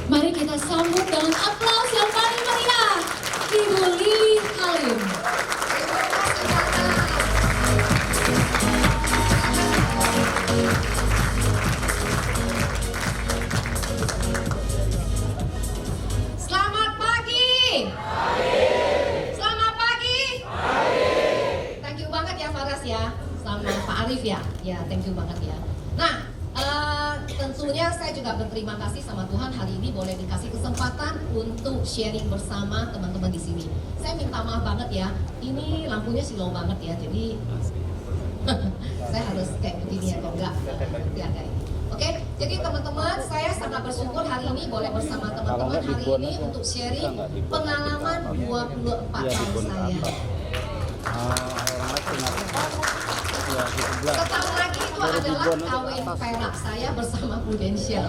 Mari kita sambut dengan aplaus yang paling meriah, Ibu Lili Halim. Selamat pagi. Selamat pagi. Thank you banget ya Faras ya, sama Pak Arif ya. Ya, thank you banget ya. Nah, tentunya saya juga berterima kasih sama Tuhan hari ini boleh dikasih kesempatan untuk sharing bersama teman-teman di sini. Saya minta maaf banget ya, ini lampunya slow banget ya, jadi saya harus kayak begini ya, kalau enggak ya kayak ini. Oke, jadi teman-teman, saya sangat bersyukur hari ini boleh bersama teman-teman hari ini untuk sharing pengalaman 24 tahun saya. Setahun lagi itu adalah kawin perak saya bersama Prudential,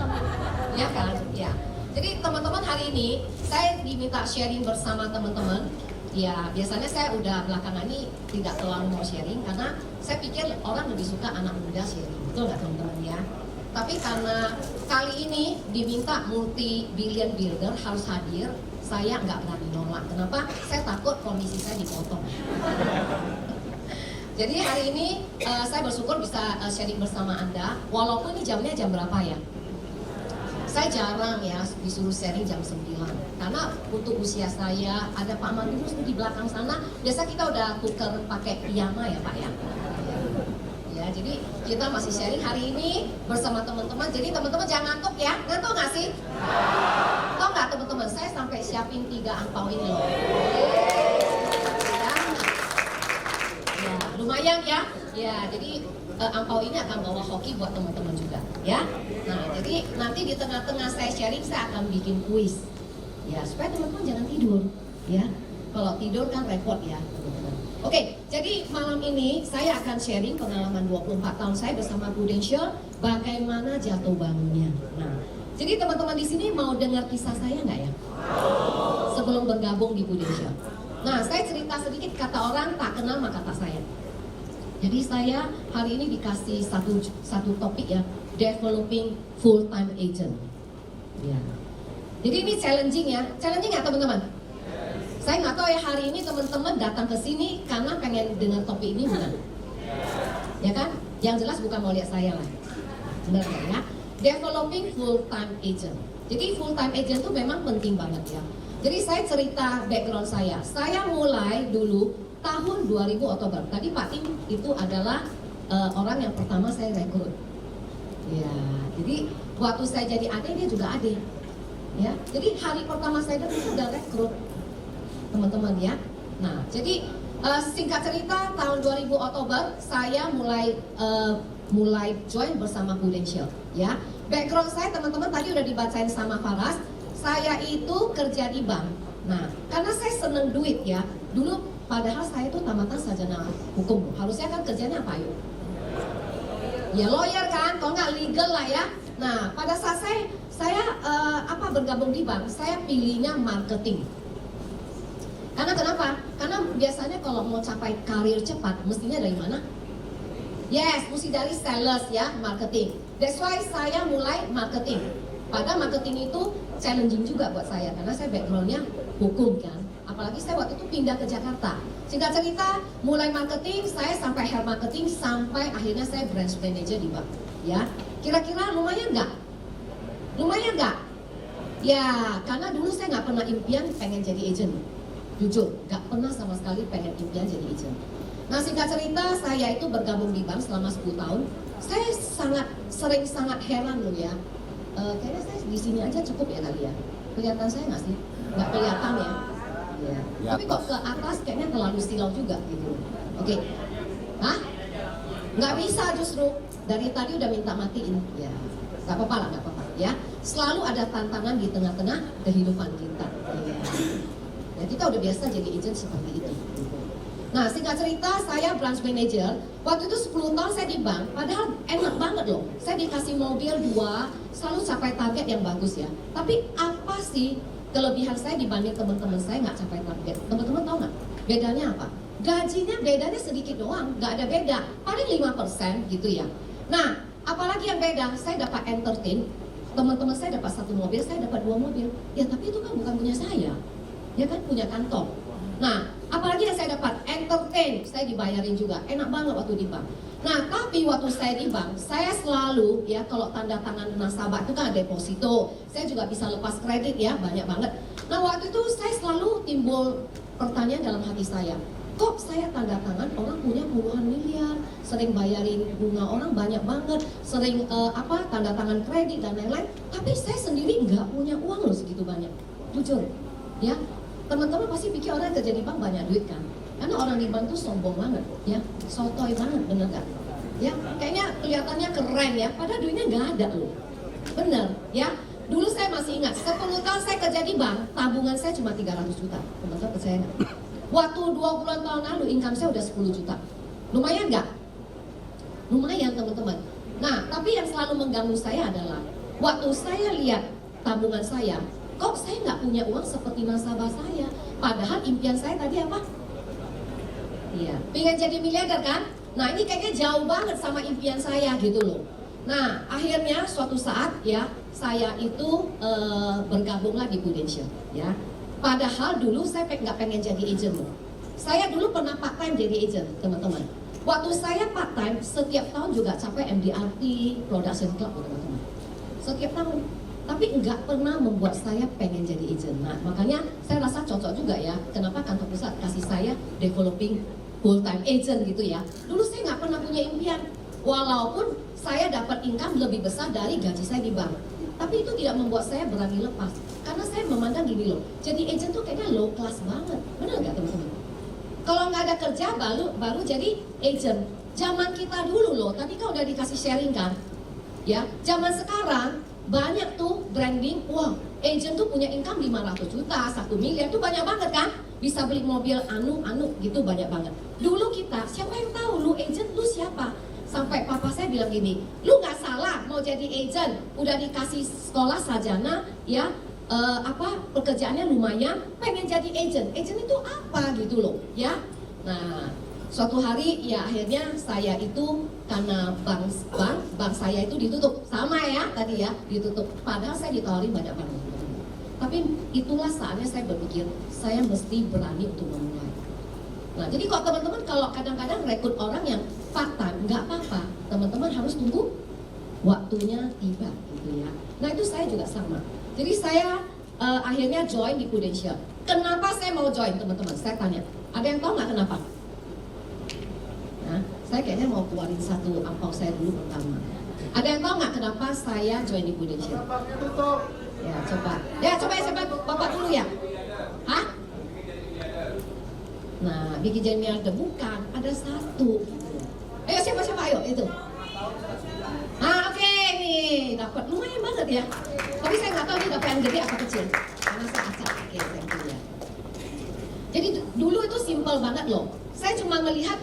ya kan? Ya. Jadi teman-teman hari ini saya diminta sharing bersama teman-teman. Ya biasanya saya udah belakangan ini tidak terlalu mau sharing karena saya pikir orang lebih suka anak muda sharing, betul nggak teman-teman ya? Tapi karena kali ini diminta multi-billion builder harus hadir, saya nggak berani nolak. Kenapa? Saya takut komisi saya dipotong. Jadi hari ini saya bersyukur bisa sharing bersama Anda, walaupun ini jamnya jam berapa ya? Saya jarang ya disuruh sharing jam 9, karena untuk usia saya, ada Pak Mandurus di belakang sana, biasa kita udah tuker pakai piyama ya Pak ya? Ya, jadi kita masih sharing hari ini bersama teman-teman, jadi teman-teman jangan ngantuk ya, ngantuk nggak sih? Tahu nggak teman-teman, saya sampai siapin 3 angpau ini loh. Lumayan ya, ya jadi angpau ini akan bawa hoki buat teman-teman juga ya. Nah jadi nanti di tengah-tengah saya sharing saya akan bikin kuis ya supaya teman-teman jangan tidur ya. Kalau tidur kan repot ya teman-teman. Oke, jadi malam ini saya akan sharing pengalaman 24 tahun saya bersama Prudential, bagaimana jatuh bangunnya. Nah jadi teman-teman di sini mau dengar kisah saya nggak ya? Sebelum bergabung di Prudential. Nah saya cerita sedikit, kata orang tak kenal maka tak sayang. Jadi saya hari ini dikasih satu topik ya, developing full-time agent. Ya. Jadi ini challenging ya, challenging nggak teman-teman? Saya nggak tahu ya hari ini teman-teman datang ke sini karena pengen dengar topik ini bukan? Ya kan? Yang jelas bukan mau lihat saya lah, benar nggak ya? Developing full-time agent. Jadi full-time agent itu memang penting banget ya. Jadi saya cerita background saya mulai dulu tahun 2000 Oktober. Tadi Pak Tim itu adalah orang yang pertama saya rekrut. Ya, jadi waktu saya jadi AD dia juga AD. Ya, jadi hari pertama saya itu udah rekrut teman-teman ya. Nah, jadi singkat cerita tahun 2000 Oktober saya mulai join bersama Prudential. Ya, background saya teman-teman tadi udah dibacain sama Faras. Saya itu kerja di bank. Nah, karena saya seneng duit ya. Dulu padahal saya tuh tamatan sarjana hukum. Harusnya kan kerjanya apa yuk? Ya lawyer kan, kalau nggak legal lah ya. Nah, pada saat saya bergabung di bank, saya pilihnya marketing. Karena kenapa? Karena biasanya kalau mau capai karir cepat, mestinya dari mana? Yes, mesti dari sales ya, marketing. That's why saya mulai marketing. Padahal marketing itu challenging juga buat saya karena saya backgroundnya hukum kan. Apalagi saya waktu itu pindah ke Jakarta. Singkat cerita, mulai marketing, saya sampai head marketing sampai akhirnya saya branch manager di bank. Ya, kira-kira lumayan nggak? Lumayan nggak? Ya, karena dulu saya nggak pernah impian pengen jadi agent. Jujur, nggak pernah sama sekali pengen impian jadi agent. Nah, singkat cerita, saya itu bergabung di bank selama 10 tahun. Saya sangat heran loh ya. Kayaknya saya di sini aja cukup ya kali ya. Kelihatan saya nggak sih? Nggak kelihatan ya. Ya. Tapi kok ke atas kayaknya terlalu silau juga gitu. Oke. Hah? Nggak bisa justru. Dari tadi udah minta matiin. Ya. Nggak apa-apa lah, nggak apa-apa ya. Selalu ada tantangan di tengah-tengah kehidupan kita. Ya. Ya kita udah biasa jadi agent seperti itu. Nah singkat cerita saya branch manager. Waktu itu 10 tahun saya di bank. Padahal enak banget loh. Saya dikasih mobil 2, selalu capai target yang bagus ya. Tapi apa sih kelebihan saya dibanding teman-teman saya nggak capai target? Teman-teman tahu nggak? Bedanya apa? Gajinya bedanya sedikit doang, nggak ada beda. Paling 5% gitu ya. Nah apalagi yang beda, saya dapat entertain Teman-teman saya dapat 1 mobil, saya dapat 2 mobil. Ya tapi itu kan bukan punya saya, ya kan punya kantong. Nah, apalagi yang saya dapat entertain, saya dibayarin juga, enak banget waktu di bank. Nah, tapi waktu saya di bank, saya selalu ya kalau tanda tangan nasabah itu kan ada deposito, saya juga bisa lepas kredit ya, banyak banget. Nah, waktu itu saya selalu timbul pertanyaan dalam hati saya, kok saya tanda tangan orang punya puluhan miliar, sering bayarin bunga orang banyak banget, sering tanda tangan kredit dan lain-lain, tapi saya sendiri nggak punya uang loh segitu banyak, jujur, ya. Teman-teman pasti pikir orang kerja di bank banyak duit kan? Karena orang di bank tuh sombong banget, ya, sotoy banget, bener gak? Ya, kayaknya kelihatannya keren ya, padahal duitnya nggak ada loh, bener, ya. Dulu saya masih ingat, 10 tahun saya kerja di bank, tabungan saya cuma 300 juta, teman-teman percaya nggak? Waktu 20 tahun lalu, income saya udah 10 juta, lumayan nggak? Lumayan teman-teman. Nah, tapi yang selalu mengganggu saya adalah, waktu saya lihat tabungan saya, kok saya nggak punya uang seperti nasabah saya, padahal impian saya tadi apa? Iya, pengen jadi miliarder kan? Nah ini kayaknya jauh banget sama impian saya gitu loh. Nah akhirnya suatu saat ya saya itu bergabunglah di Prudential ya. Padahal dulu saya nggak pengen jadi agent loh. Saya dulu pernah part time jadi agent teman-teman. Waktu saya part time setiap tahun juga capai MDRT Production Club teman-teman. Setiap tahun. Tapi nggak pernah membuat saya pengen jadi agent. Nah makanya saya rasa cocok juga ya. Kenapa kantor pusat kasih saya developing full time agent gitu ya. Dulu saya nggak pernah punya impian. Walaupun saya dapat income lebih besar dari gaji saya di bank. Tapi itu tidak membuat saya berani lepas. Karena saya memandang gini loh. Jadi agent tuh kayaknya low class banget. Benar nggak teman-teman? Kalau nggak ada kerja baru jadi agent. Zaman kita dulu loh. Tadi kan udah dikasih sharing kan. Ya. Zaman sekarang banyak tuh branding, wah agent tuh punya income 500 juta, 1 miliar tuh banyak banget kan? Bisa beli mobil anu gitu banyak banget. Dulu kita, siapa yang tahu lu agent, lu siapa? Sampai papa saya bilang gini, lu nggak salah mau jadi agent, udah dikasih sekolah sarjana, ya pekerjaannya lumayan, pengen jadi agent. Agent itu apa gitu loh, ya? Nah, suatu hari ya akhirnya saya itu karena bank saya itu ditutup sama ya tadi ya ditutup, padahal saya ditawarin banyak banget. Tapi itulah saatnya saya berpikir saya mesti berani untuk memulai. Nah jadi kok teman-teman kalau kadang-kadang rekrut orang yang part time nggak apa-apa, teman-teman harus tunggu waktunya tiba gitu ya. Nah itu saya juga sama. Jadi saya akhirnya join di Prudential. Kenapa saya mau join teman-teman? Saya tanya. Ada yang tahu nggak kenapa? Nah, saya kayaknya mau keluarin satu angpau saya dulu pertama. Ada yang tahu nggak kenapa saya join di Prudential? Ya coba bapak dulu ya. Hah? Nah, bikin jadi miliarder bukan, ada satu. Ayo siapa ayo itu. Ah oke nih dapat lumayan banget ya. Tapi saya nggak tahu ini dapat yang gede apa kecil. Karena saya acak. Oke, thank you ya. Jadi dulu itu simple banget loh. Saya cuma melihat,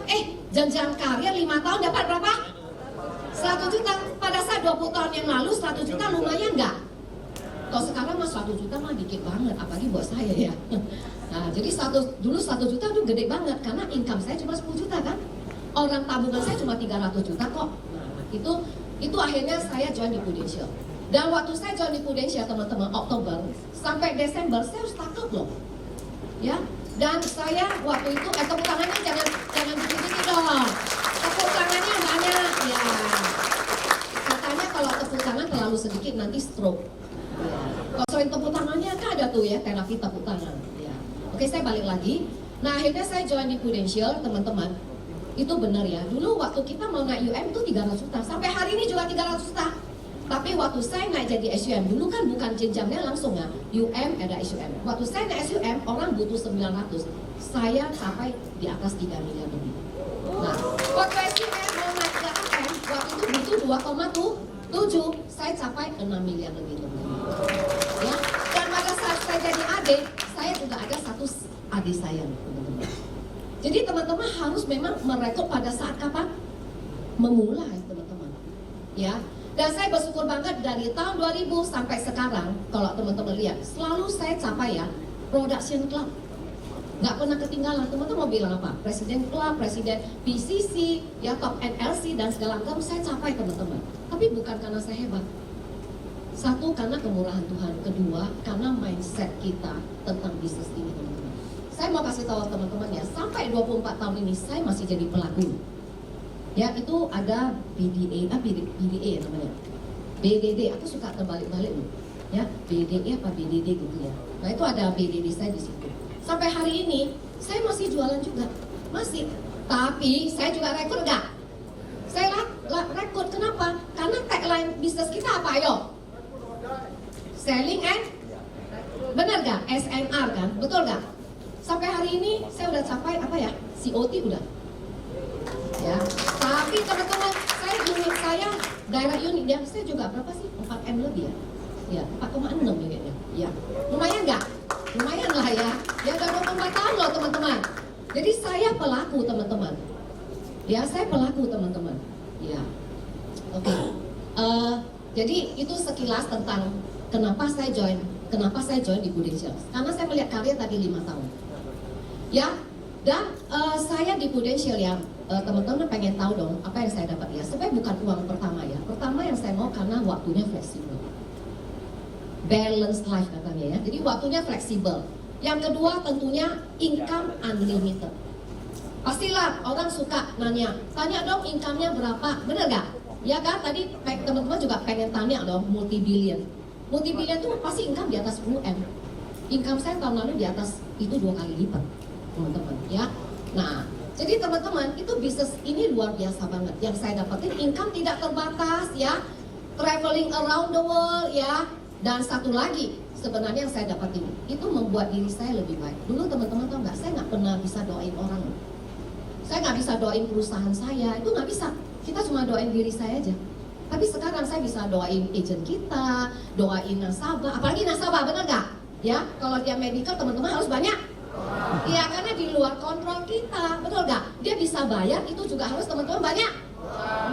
jenjang karir 5 tahun dapat berapa? 100 juta. Pada saat 20 tahun yang lalu 100 juta lumayan nggak? Kalau sekarang mah 100 juta mah dikit banget, apalagi buat saya ya. Nah, jadi dulu 1 juta itu gede banget karena income saya cuma 10 juta kan. Orang tabungan saya cuma 300 juta kok. Nah, itu akhirnya saya join di Prudential. Dan waktu saya join di Prudential teman-teman Oktober sampai Desember saya harus takut loh. Ya. Dan saya waktu itu tepuk tangannya jangan dikit-dikit dong. Tepuk tangannya banyak ya. Katanya kalau tepuk tangan terlalu sedikit nanti stroke. Ya. Kalau selain tepuk tangannya kan ada tuh ya terapi tepuk tangan. Ya. Oke saya balik lagi. Nah akhirnya saya join di Prudential teman-teman. Itu benar ya. Dulu waktu kita mau naik UM tuh 300 juta. Sampai hari ini juga 300 juta. Tapi waktu saya naik jadi SUM, dulu kan bukan jenjangnya langsung ya, UM ada SUM. Waktu saya naik SUM, orang butuh 900. Saya capai di atas 3 miliar lebih. Nah, waktu SUM mau naik ke AM, waktu itu butuh 2,7, saya capai 6 miliar lebih teman-teman. Ya, dan pada saat saya jadi adik, saya juga ada satu adik saya teman-teman. Jadi teman-teman harus memang merekrut pada saat kapan? Memulai teman-teman. Ya. Dan saya bersyukur banget dari tahun 2000 sampai sekarang, kalau teman-teman lihat, selalu saya capai ya, Production Club. Nggak pernah ketinggalan, teman-teman mau bilang apa? Presiden Club, Presiden PCC, ya Top NLC dan segala macam saya capai teman-teman. Tapi bukan karena saya hebat. Satu, karena kemurahan Tuhan. Kedua, karena mindset kita tentang bisnis ini, teman-teman. Saya mau kasih tahu teman-teman ya, sampai 24 tahun ini saya masih jadi pelaku. Ya, itu ada BDA namanya. BDD, aku suka terbalik-balik loh. Ya, BDE apa BDD gitu ya. Nah, itu ada BDD saya di situ. Sampai hari ini saya masih jualan juga. Masih. Tapi saya juga rekrut nggak? Saya rekrut, kenapa? Karena tagline bisnis kita apa, ayo? Selling and benar gak? SNR kan? Betul gak? Sampai hari ini saya udah capai apa ya? COT udah. Ya. Tapi teman-teman, saya daerah unit ya, saya juga berapa sih? 4M lebih ya? Ya, 4,6 ya kayaknya. Ya. Lumayan gak? Lumayan lah ya. Ya udah 24 tahun loh teman-teman. Jadi saya pelaku teman-teman. Ya, saya pelaku teman-teman. Ya. Oke. Jadi itu sekilas tentang kenapa saya join di Prudential. Karena saya melihat karya tadi 5 tahun. Ya, dan saya di Prudential ya, teman-teman pengen tahu dong apa yang saya dapat ya. Sebenarnya bukan uang pertama ya. Pertama yang saya mau karena waktunya fleksibel. Balance life katanya ya. Jadi waktunya fleksibel. Yang kedua tentunya income unlimited. Pastilah orang suka tanya dong income-nya berapa, bener gak? Ya kan, tadi teman-teman juga pengen tanya dong, multi-billion. Multi-billion itu pasti income di atas 10M. Income saya tahun lalu di atas itu 2 kali lipat, teman-teman ya. Nah, jadi teman-teman, itu bisnis ini luar biasa banget. Yang saya dapetin income tidak terbatas ya, traveling around the world ya. Dan satu lagi, sebenarnya yang saya dapetin itu membuat diri saya lebih baik. Dulu teman-teman tahu nggak, saya nggak pernah bisa doain orang. Saya nggak bisa doain perusahaan saya, itu nggak bisa. Kita cuma doain diri saya aja. Tapi sekarang saya bisa doain agent kita, doain nasabah, apalagi nasabah, benar nggak? Ya, kalau dia medical teman-teman harus banyak. Iya, karena di luar kontrol kita, betul nggak? Dia bisa bayar, itu juga harus teman-teman banyak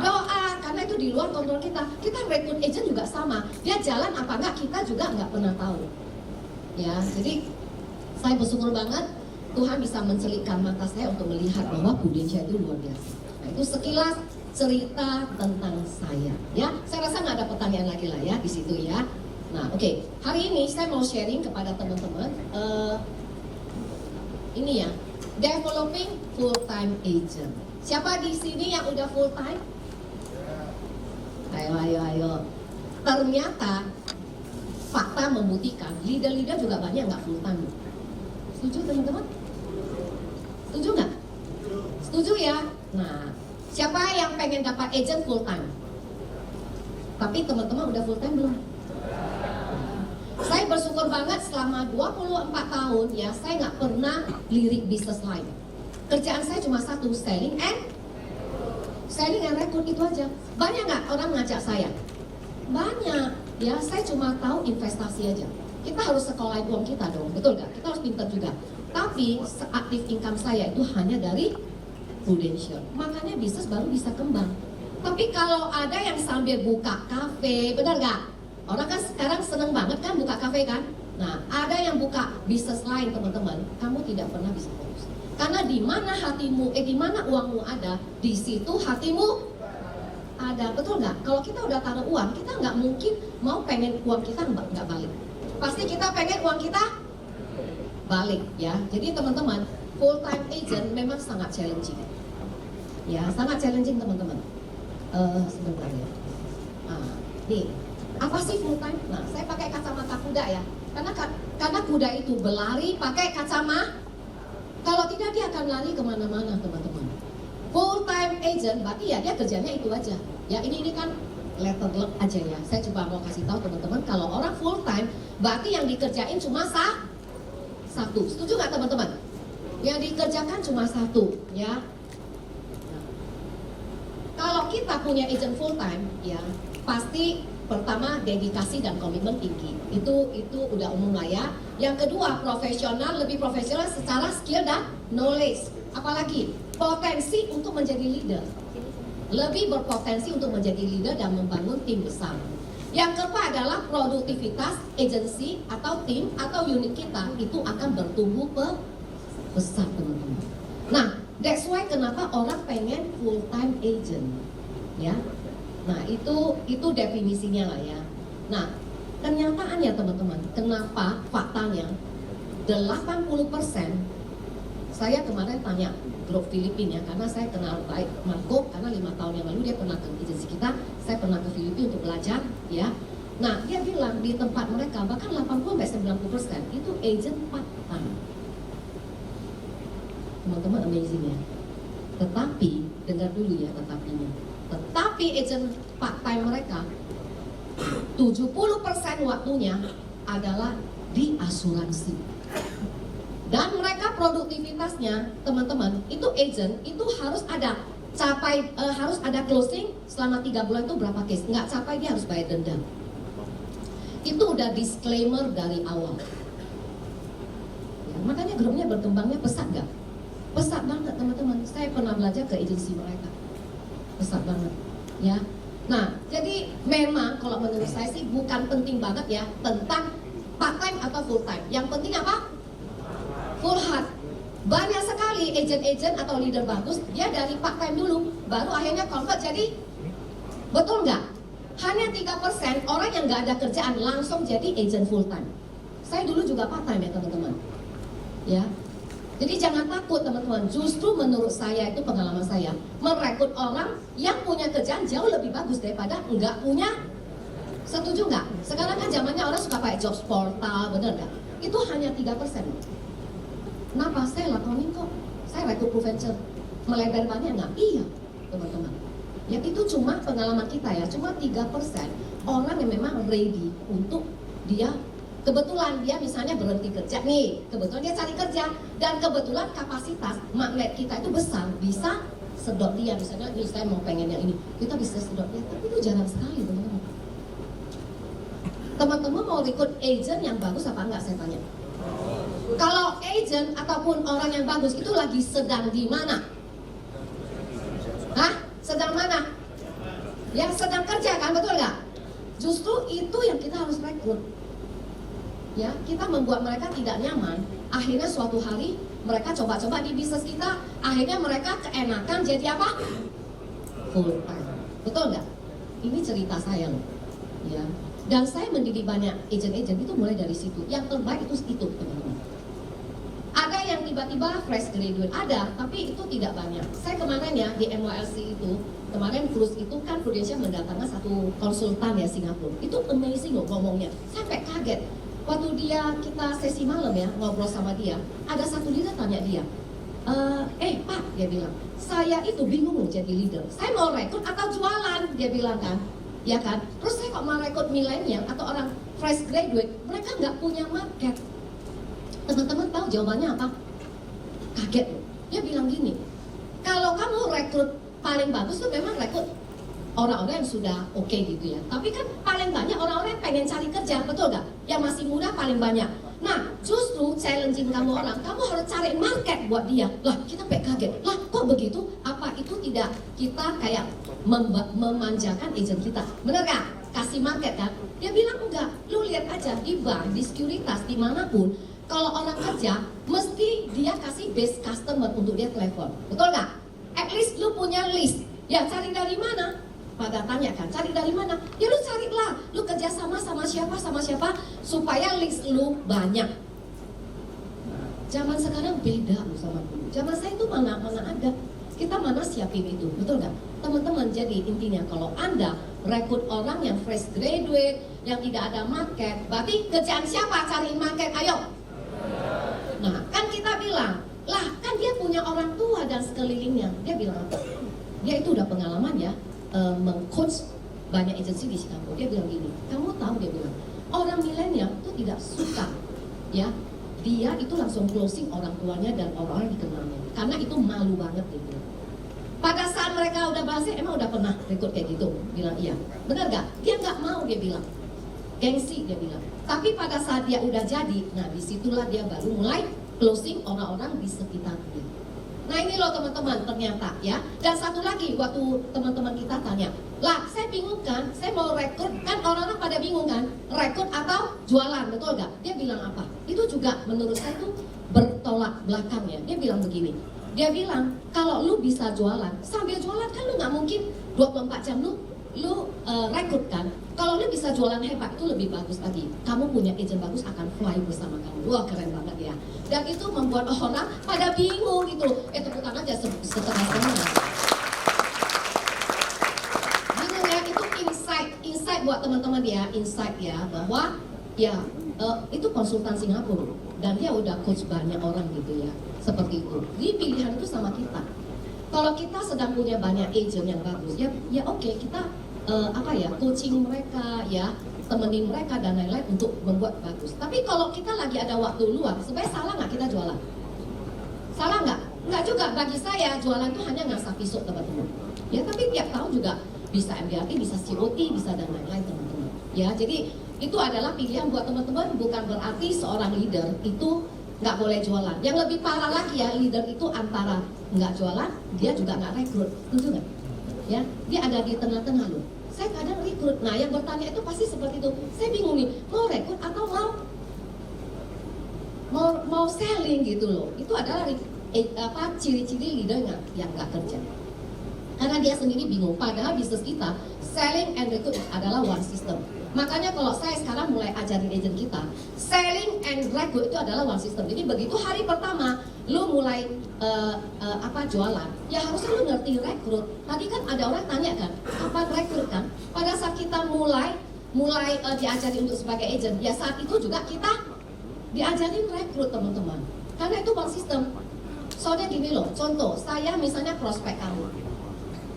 doa, karena itu di luar kontrol kita. Kita rekrut agent juga sama, dia jalan apa enggak kita juga nggak pernah tahu. Ya, jadi saya bersyukur banget Tuhan bisa mencelikkan mata saya untuk melihat bahwa Prudential itu luar biasa. Nah, itu sekilas cerita tentang saya. Ya, saya rasa nggak ada pertanyaan lagi lah ya di situ ya. Nah, oke. Hari ini saya mau sharing kepada teman-teman ini ya, developing full-time agent. Siapa di sini yang udah full-time? Ayo. Ternyata fakta membuktikan leader-leader juga banyak nggak full-time. Setuju teman-teman? Setuju nggak? Setuju ya? Nah, siapa yang pengen dapat agent full-time? Tapi teman-teman udah full-time belum? Saya bersyukur banget selama 24 tahun ya, saya nggak pernah lirik bisnis lain. Kerjaan saya cuma satu, selling and rekrut, itu aja. Banyak nggak orang ngajak saya? Banyak ya, saya cuma tahu investasi aja. Kita harus sekolahin uang kita dong, betul nggak? Kita harus pintar juga. Tapi seaktif income saya itu hanya dari Prudential. Makanya bisnis baru bisa kembang. Tapi kalau ada yang sambil buka kafe, benar nggak? Orang kan sekarang seneng banget kan buka kafe kan? Nah, ada yang buka bisnis lain teman-teman, kamu tidak pernah bisa fokus. Karena di mana hatimu, di mana uangmu ada, di situ hatimu ada, betul nggak? Kalau kita udah taruh uang, kita nggak mungkin mau pengen uang kita nggak balik. Pasti kita pengen uang kita balik ya. Jadi teman-teman, full time agent memang sangat challenging. Ya, sangat challenging teman-teman. Sebentar ya. Nih. Apa sih full time? Nah, saya pakai kacamata kuda ya. Karena kuda itu berlari pakai kacamata. Kalau tidak dia akan lari kemana-mana teman-teman. Full time agent berarti ya dia kerjanya itu aja. Ya ini kan letter luck aja ya. Saya coba mau kasih tahu teman-teman, kalau orang full time berarti yang dikerjain cuma satu. Setuju nggak teman-teman? Yang dikerjakan cuma satu ya. Nah, kalau kita punya agent full time ya pasti pertama dedikasi dan komitmen tinggi, itu udah umum lah ya. Yang kedua lebih profesional secara skill dan knowledge. Apalagi potensi untuk menjadi leader, lebih berpotensi untuk menjadi leader dan membangun tim besar. Yang keempat adalah produktivitas agensi atau tim atau unit kita itu akan bertumbuh besar teman-teman. Nah, that's why kenapa orang pengen full time agent ya. Nah itu definisinya lah ya. Nah kenyataannya teman-teman, kenapa faktanya 80%, saya kemarin tanya grup Filipina ya, karena saya kenal baik Marco, karena 5 tahun yang lalu dia pernah ke agensi kita, saya pernah ke Filipina untuk belajar ya. Nah dia bilang di tempat mereka bahkan 80-90% itu agent part time. Teman-teman amazing ya. Tetapi dengar dulu ya tetapinya. Tetapi agent part time mereka 70% waktunya adalah di asuransi. Dan mereka produktivitasnya, teman-teman, itu agent itu harus ada harus ada closing selama 3 bulan itu berapa case. Nggak capai dia harus bayar denda. Itu udah disclaimer dari awal. Ya, makanya grupnya berkembangnya pesat nggak? Pesat banget teman-teman. Saya pernah belajar ke agensi mereka. Pesat banget, ya. Nah, jadi memang kalau menurut saya sih bukan penting banget ya tentang part time atau full time. Yang penting apa? Full heart. Banyak sekali agent-agent atau leader bagus, dia dari part time dulu, baru akhirnya convert jadi, betul nggak? Hanya 3% orang yang nggak ada kerjaan langsung jadi agent full time. Saya dulu juga part time ya teman-teman. Ya, jadi jangan takut teman-teman. Justru menurut saya itu pengalaman saya, merekrut orang yang punya kerjaan jauh lebih bagus daripada nggak punya. Setuju nggak? Sekarang kan zamannya orang suka pakai jobs portal, bener nggak? Itu hanya 3%. Kenapa? Saya lakonin kok. Saya rekrut Proventure. Melebar banyak nggak? Iya, teman-teman. Ya itu cuma pengalaman kita ya. Cuma 3% orang yang memang ready untuk dia. Kebetulan dia misalnya berhenti kerja nih. Kebetulan dia cari kerja. Dan kebetulan kapasitas magnet kita itu besar. Bisa sedot dia. Misalnya ini saya mau pengen yang ini. Kita bisa sedot dia. Tapi itu jarang sekali teman-teman. Teman-teman mau rekrut agent yang bagus apa enggak saya tanya? Kalau agent ataupun orang yang bagus itu lagi sedang di mana? Hah? Sedang mana? Yang sedang kerja kan, betul nggak? Justru itu yang kita harus rekrut. Ya, kita membuat mereka tidak nyaman. Akhirnya suatu hari mereka coba-coba di bisnis kita. Akhirnya mereka keenakan jadi apa? Full time. Betul nggak? Ini cerita saya loh. Ya. Dan saya mendidik banyak agent-agent itu mulai dari situ. Yang terbaik itu teman-teman. Ada yang tiba-tiba fresh graduate, ada, tapi itu tidak banyak. Saya kemarin ya di NYLC itu, kemarin cruise itu kan Prudential mendatangkan satu konsultan ya Singapura. Itu amazing loh ngomongnya, sampai kaget. Waktu kita sesi malam ya ngobrol sama dia, ada satu leader tanya dia, Pak, dia bilang, saya itu bingung jadi leader. Saya mau rekrut atau jualan, dia bilang kan. Ya kan, terus saya kok mau rekrut milenial atau orang fresh graduate, mereka nggak punya market. Teman-teman tahu jawabannya apa? Kaget loh. Dia bilang gini, kalau kamu rekrut paling bagus tuh memang rekrut orang-orang yang sudah oke gitu ya. Tapi kan paling banyak orang-orang yang pengen cari kerja, betul nggak? Yang masih muda paling banyak. Nah, justru challenging kamu orang, kamu harus cari market buat dia. Lah, kita kaget. Lah, kok begitu? Apa itu tidak kita kayak memanjakan agent kita? Bener gak? Kasih market kan? Dia bilang enggak. Lu lihat aja di bank, di sekuritas, dimanapun. Kalau orang kerja, mesti dia kasih base customer untuk dia telepon. Betul nggak? At least lu punya list. Ya cari dari mana? Pada tanya kan, cari dari mana? Ya lu carilah. Lu kerja sama siapa, supaya list lu banyak. Zaman sekarang beda lu sama dulu. Zaman saya itu mana ada. Kita mana siapin itu, betul nggak? Teman-teman, jadi intinya kalau Anda rekrut orang yang fresh graduate, yang tidak ada market, berarti kerjaan siapa cariin market? Ayo. Nah, kan kita bilang, lah kan dia punya orang tua dan sekelilingnya. Dia bilang apa? Dia itu udah pengalaman ya, meng-coach banyak agensi di Singapura. Dia bilang gini, kamu tahu dia bilang, orang milenial itu tidak suka, ya, dia itu langsung closing orang tuanya dan orang-orang dikenalnya. Karena itu malu banget dia bilang. Pada saat mereka udah bahasnya, emang udah pernah rekrut kayak gitu? Bilang iya. Benar gak? Dia nggak mau, dia bilang. Gengsi dia bilang. Tapi pada saat dia udah jadi, nah disitulah dia baru mulai closing orang-orang di sekitar dia. Nah ini loh teman-teman ternyata ya. Dan satu lagi waktu teman-teman kita tanya, lah saya bingung kan, saya mau rekrut, kan orang-orang pada bingung kan, rekrut atau jualan, betul gak? Dia bilang apa? Itu juga menurut saya itu bertolak belakang ya. Dia bilang begini, dia bilang kalau lu bisa jualan, sambil jualan kan lu gak mungkin 24 jam lu rekrut kan, kalau lu bisa jualan hebat itu lebih bagus lagi. Kamu punya agent bagus akan fly bersama kamu. Wah, keren banget ya. Dan itu membuat orang pada bingung gitu. Tepuk tangan aja setengah-setengah. Bingung ya, itu insight buat teman-teman ya, insight ya, bahwa ya itu konsultan Singapura dan dia udah coach banyak orang gitu ya, seperti itu. Jadi pilihan itu sama kita. Kalau kita sedang punya banyak agent yang bagus, ya oke, kita coaching mereka ya, temenin mereka dan lain-lain untuk membuat bagus. Tapi kalau kita lagi ada waktu luang, sebenarnya salah nggak kita jualan? Salah nggak? Nggak juga. Bagi saya jualan itu hanya ngasah pisau teman-teman. Ya tapi tiap tahun juga bisa MDRT, bisa COT, bisa dan lain-lain teman-teman. Ya jadi itu adalah pilihan buat teman-teman. Bukan berarti seorang leader itu nggak boleh jualan. Yang lebih parah lagi ya, leader itu antara nggak jualan, dia juga nggak rekrut, setuju nggak? Ya, dia ada di tengah-tengah loh. Saya kadang rekrut. Nah, yang bertanya itu pasti seperti itu. Saya bingung nih, mau rekrut atau mau selling gitu loh. Itu adalah ciri-ciri leader yang nggak kerja. Karena dia sendiri bingung. Padahal bisnis kita selling and recruit adalah one system. Makanya kalau saya sekarang mulai ajarin agent kita, selling and recruit itu adalah one system. Jadi begitu hari pertama lu mulai jualan, ya harusnya lu ngerti rekrut. Tadi kan ada orang tanya kan, kapan rekrut kan? Pada saat kita mulai diajarin untuk sebagai agent, ya saat itu juga kita diajarin rekrut teman-teman. Karena itu one system. Soalnya gini loh, contoh saya misalnya prospek kamu.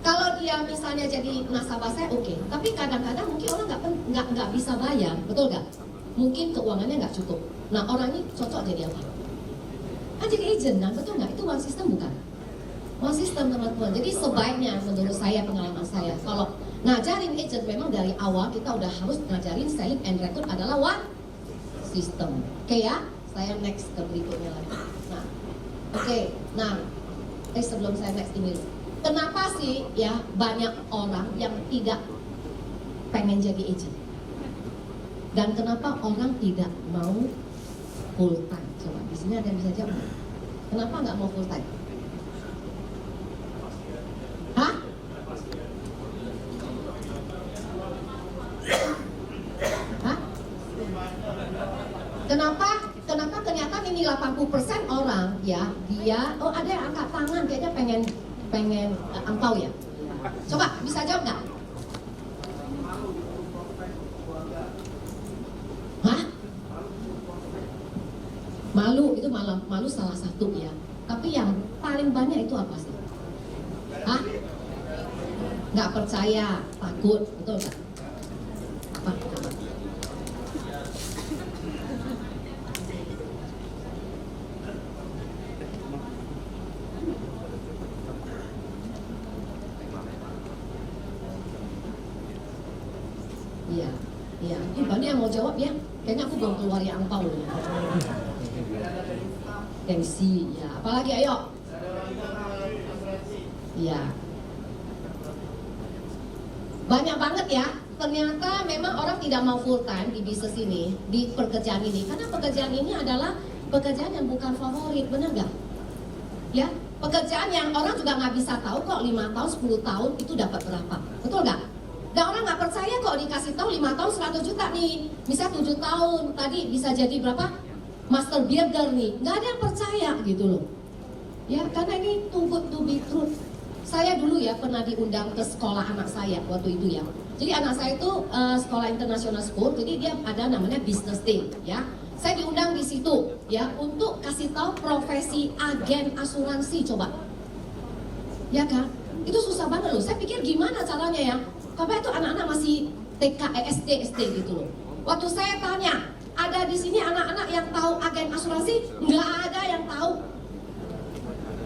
Kalau dia misalnya jadi nasabah saya oke, tapi kadang-kadang mungkin orang nggak bisa bayar, betul nggak? Mungkin keuangannya nggak cukup. Nah orang ini cocok jadi apa? Jadi agent kan, betul nggak? Itu one system bukan? One system teman-teman. Jadi sebaiknya menurut saya, pengalaman saya, kalau ngajarin agent memang dari awal kita udah harus ngajarin selling and recruit adalah one system. Oke ya? Saya next ke berikutnya lagi. Nah, oke. Nah, sebelum saya next ini. Kenapa sih ya banyak orang yang tidak pengen jadi agent? Dan kenapa orang tidak mau full time? Coba di sini ada yang bisa jawab. Kenapa nggak mau full time? Hah? Hah? Kenapa ternyata ini 80% orang ya dia ada yang angkat tangan kayaknya pengen angpau ya. Coba bisa jawab nggak? Hah? Malu itu malu salah satu ya. Tapi yang paling banyak itu apa sih? Hah? Nggak percaya, takut, betul nggak? Apa? Iya. Ini yang mau jawab ya. Kayaknya aku belum keluar ya angpau ya. Gengsi, ya. Apalagi ayo. Iya. Banyak banget ya. Ternyata memang orang tidak mau full time di bisnis ini, di pekerjaan ini. Karena pekerjaan ini adalah pekerjaan yang bukan favorit, benar nggak? Ya, pekerjaan yang orang juga nggak bisa tahu kok 5 tahun, 10 tahun itu dapat berapa. Betul nggak? Dan orang nggak percaya kok dikasih tahu 5 tahun 100 juta nih. Misal 7 tahun tadi bisa jadi berapa? Master builder nih. Nggak ada yang percaya gitu loh. Ya karena ini too good to be true. Saya dulu ya pernah diundang ke sekolah anak saya waktu itu ya. Jadi anak saya itu sekolah international school. Jadi dia ada namanya business team ya. Saya diundang di situ ya untuk kasih tahu profesi agen asuransi coba. Ya kan? Itu susah banget loh. Saya pikir gimana caranya ya? Karena itu anak-anak masih TK, SD gitu loh. Waktu saya tanya, ada di sini anak-anak yang tahu agen asuransi? Nggak ada yang tahu.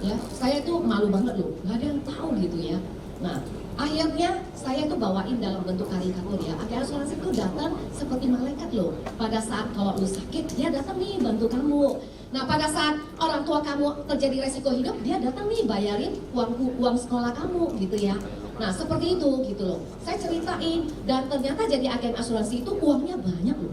Ya, saya tuh malu banget loh, nggak ada yang tahu gitu ya. Nah, akhirnya saya tuh bawain dalam bentuk karikatur ya. Agen asuransi itu datang seperti malaikat loh. Pada saat kalau lu sakit, dia datang nih bantu kamu. Nah, pada saat orang tua kamu terjadi resiko hidup, dia datang nih bayarin uang sekolah kamu gitu ya. Nah seperti itu gitu loh. Saya ceritain dan ternyata jadi agen asuransi itu uangnya banyak loh.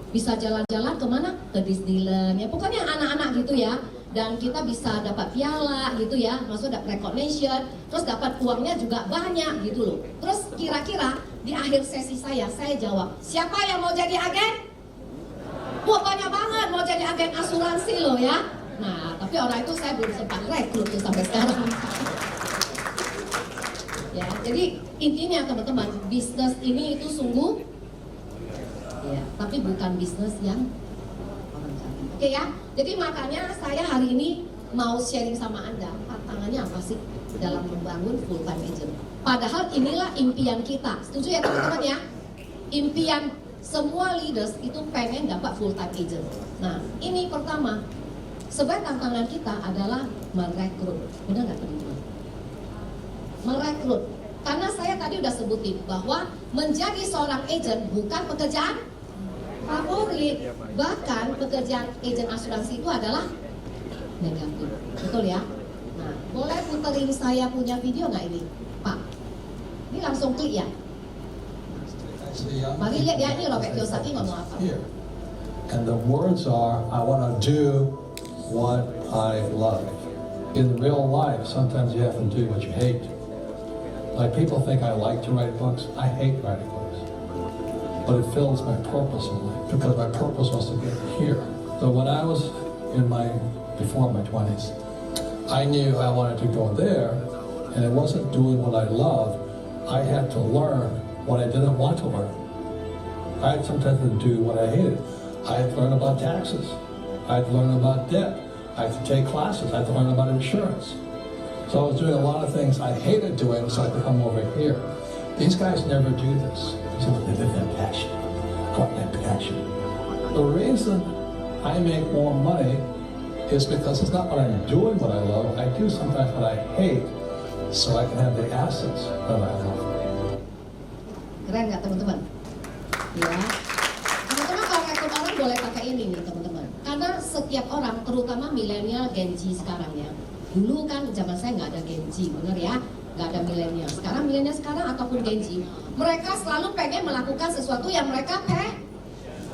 Bisa jalan-jalan kemana? Ke Disneyland ya. Pokoknya anak-anak gitu ya. dan kita bisa dapat piala gitu ya, maksudnya dapat recognition, terus dapat uangnya juga banyak gitu loh. Terus kira-kira di akhir sesi saya jawab, siapa yang mau jadi agen? Wah banyak banget mau jadi agen asuransi loh ya. Nah tapi orang itu saya belum sempat rekrut tuh sampai sekarang. Ya, jadi intinya teman-teman, bisnis ini itu sungguh ya, tapi bukan bisnis yang orang cari. Oke ya, jadi makanya saya hari ini mau sharing sama Anda tantangannya apa sih dalam membangun full time agent. Padahal inilah impian kita, setuju ya teman-teman ya? Impian semua leaders itu pengen dapat full time agent. Nah ini pertama, sebenarnya tantangan kita adalah merekrut, benar nggak teman-teman? Merekrut, karena saya tadi udah sebutin bahwa menjadi seorang agent bukan pekerjaan favorit, bahkan pekerjaan agent asuransi itu adalah negatif, betul ya? Nah, boleh puterin saya punya video nggak ini, Pak? Ini langsung klik ya. Mari lihat ya, ini Robert Kiyosaki ngomong apa? Here. And the words are, I want to do what I love. In real life, sometimes you have to do what you hate. Like people think I like to write books. I hate writing books. But it fills my purpose in life, because my purpose was to get here. So when I was before my 20s, I knew I wanted to go there, and it wasn't doing what I loved. I had to learn what I didn't want to learn. I had sometimes to do what I hated. I had to learn about taxes. I had to learn about debt. I had to take classes. I had to learn about insurance. So I was doing a lot of things I hated doing, so I could come over here. These guys never do this. So they live their passion. Got their passion. The reason I make more money is because it's not what I'm doing what I love. I do sometimes what I hate, so I can have the assets that I love. Keren nggak teman-teman? Ya, teman-teman kalau rekrut orang boleh pakai ini nih teman-teman. Karena setiap orang, terutama milenial Gen Z sekarang ya. Dulu kan zaman saya nggak ada Gen Z, bener ya? Nggak ada milenial. Sekarang milenial sekarang ataupun Gen Z, mereka selalu pengen melakukan sesuatu yang mereka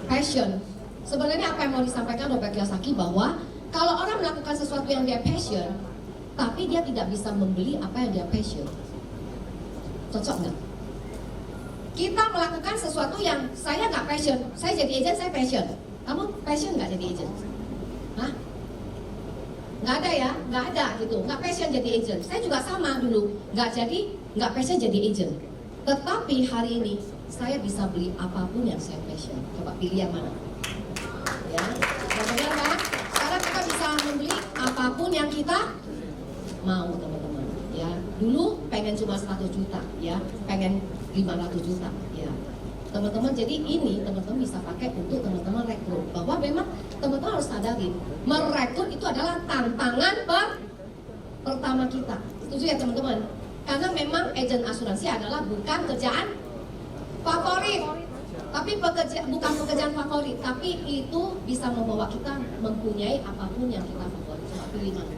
passion. Sebenarnya apa yang mau disampaikan Robert Kiyosaki bahwa kalau orang melakukan sesuatu yang dia passion, tapi dia tidak bisa membeli apa yang dia passion, cocok nggak? Kita melakukan sesuatu yang saya nggak passion, saya jadi agent, saya passion. Kamu passion nggak jadi agent? Hah? Nggak ada ya, nggak ada gitu, nggak passion jadi agent. Saya juga sama dulu, nggak passion jadi agent. Tetapi hari ini saya bisa beli apapun yang saya passion. Coba pilih yang mana? Ya, benar kan? Sekarang kita bisa membeli apapun yang kita mau teman-teman. Ya, dulu pengen cuma 100 juta, ya, pengen 500 juta, ya. Teman-teman, jadi ini teman-teman bisa pakai untuk teman-teman rekrut. Bahwa memang teman-teman harus sadari, merekrut itu adalah tantangan pertama kita. Setuju ya teman-teman? Karena memang agen asuransi adalah bukan kerjaan favorit, tapi bukan pekerjaan favorit, tapi itu bisa membawa kita mempunyai apapun yang kita favorit. Coba pilih mana?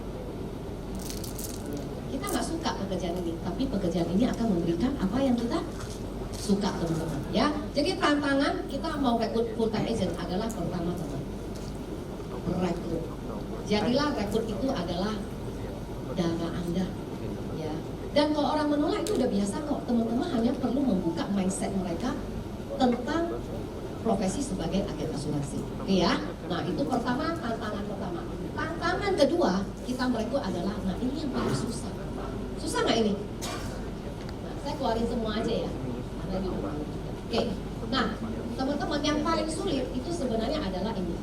Kita nggak suka pekerjaan ini, tapi pekerjaan ini akan memberikan apa yang kita suka teman-teman ya. Jadi tantangan kita mau rekrut full time agent adalah pertama teman, rekrut. Jadilah rekrut itu adalah dana Anda ya. Dan kalau orang menolak itu udah biasa kok teman-teman, hanya perlu membuka mindset mereka tentang profesi sebagai agen asuransi. Oke ya. Nah itu pertama, tantangan pertama. Tantangan kedua kita merekrut adalah, nah ini yang paling susah. Susah nggak ini? Nah saya keluarin semua aja ya. Oke, nah teman-teman yang paling sulit itu sebenarnya adalah ini.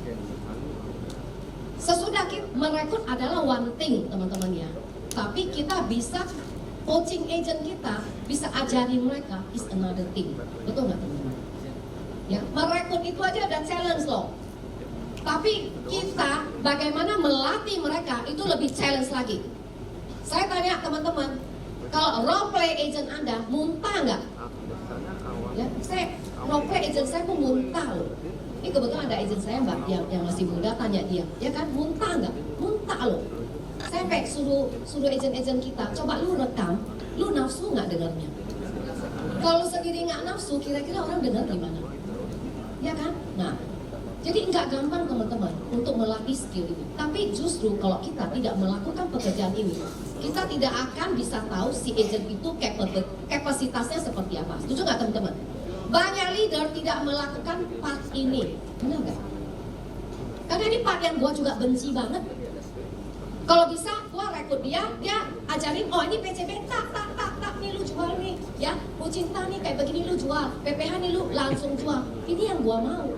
Sesudah kita merekrut adalah one thing teman-teman ya, tapi kita bisa coaching agent kita bisa ajarin mereka is another thing, betul nggak teman-teman? Ya, merekrut itu aja ada challenge loh. Tapi kita bagaimana melatih mereka itu lebih challenge lagi. Saya tanya teman-teman, kalau role play agent Anda muntah nggak? Ya, saya role play agent saya pun muntah loh. Ini kebetulan ada agent saya mbak yang masih muda, tanya dia, ya kan muntah nggak? Muntah loh. Saya sampai suruh agent-agent kita, coba lu rekam, lu nafsu nggak dengarnya? Kalau sendiri nggak nafsu, kira-kira orang dengar gimana? Ya kan? Nah, Jadi nggak gampang teman-teman untuk melatih skill ini. Tapi justru kalau kita tidak melakukan pekerjaan ini, kita tidak akan bisa tahu si agent itu kapasitasnya seperti apa. Setuju nggak teman-teman? Banyak leader tidak melakukan part ini, benar nggak? Karena ini part yang gua juga benci banget. Kalau bisa, gua rekrut dia ajarin, oh ini PCB, tak, nih lu jual nih, ya, lu cinta nih kayak begini lu jual, PPH nih lu langsung jual. Ini yang gua mau.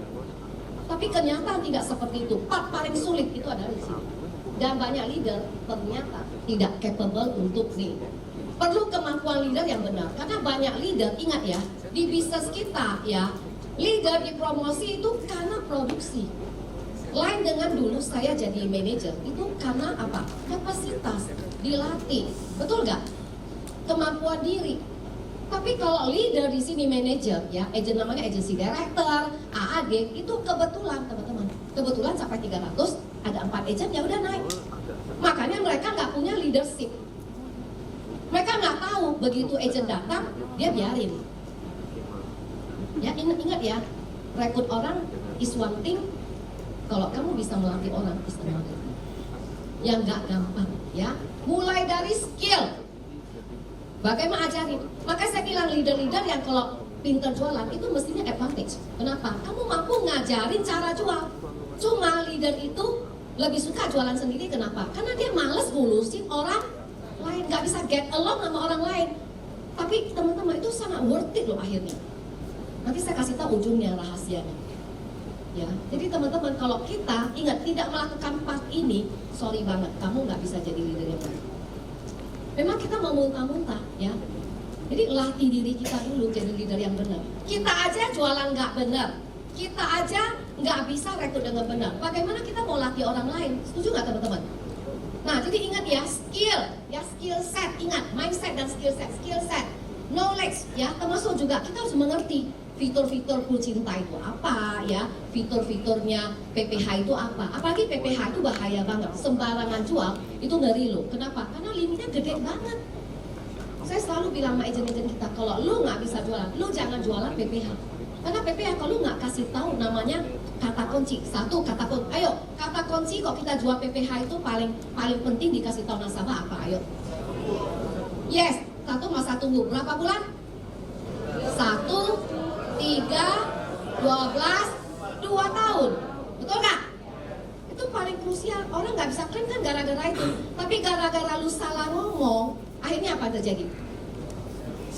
Tapi kenyataan tidak seperti itu. Part paling sulit itu adalah di sini. Dan banyak leader ternyata tidak capable untuk nih. Perlu kemampuan leader yang benar. Karena banyak leader, ingat ya, di bisnis kita ya, leader dipromosi itu karena produksi. Lain dengan dulu saya jadi manajer, itu karena apa? Kapasitas, dilatih. Betul nggak? Kemampuan diri. Tapi kalau leader di sini manajer ya, agent namanya agency director, AAD, itu kebetulan teman-teman. Kebetulan sampai 300, ada 4 agent ya udah naik. Makanya mereka nggak punya leadership. Mereka nggak tahu begitu agent datang, dia biarin. Ya ingat ya, rekrut orang is one thing. Kalau kamu bisa melatih orang is another thing. Yang nggak gampang ya. Mulai dari skill. Bagaimana ajarin? Makanya saya bilang leader-leader yang kalau pintar jualan itu mestinya advantage. Kenapa? Kamu mampu ngajarin cara jual. Cuma leader itu lebih suka jualan sendiri. Kenapa? Karena dia males ngurusin orang lain, nggak bisa get along sama orang lain. Tapi teman-teman itu sangat worth it loh akhirnya. Nanti saya kasih tahu ujungnya, rahasianya. Ya, jadi teman-teman kalau kita ingat tidak melakukan part ini, sorry banget, kamu nggak bisa jadi leader yang baik. Memang kita mau muntah-muntah ya. Jadi latih diri kita dulu jadi leader yang benar. Kita aja jualan nggak benar. Kita aja nggak bisa rekrut dengan benar. Bagaimana kita mau latih orang lain? Setuju nggak teman-teman? Nah jadi ingat ya skill set. Ingat mindset dan skill set. Knowledge ya, termasuk juga kita harus mengerti fitur-fitur Ku Cinta itu apa ya, fitur-fiturnya PPH itu apa. Apalagi PPH itu bahaya banget, sembarangan jual itu ngeri loh. Kenapa? Karena limitnya gede banget. Saya selalu bilang sama agent-agent kita, kalau lu nggak bisa jualan, lu jangan jualan PPH. Karena PPH kalau lu nggak kasih tahu namanya kata kunci, satu kata kunci. Ayo, kata kunci kok kita jual PPH itu paling penting dikasih tahu nasabah apa? Ayo. Yes, satu masa tunggu berapa bulan? 1, 3, 12, 2 tahun. Betul nggak? Itu paling krusial. Orang nggak bisa klaim kan gara-gara itu. Tapi gara-gara lu salah ngomong, akhirnya apa terjadi?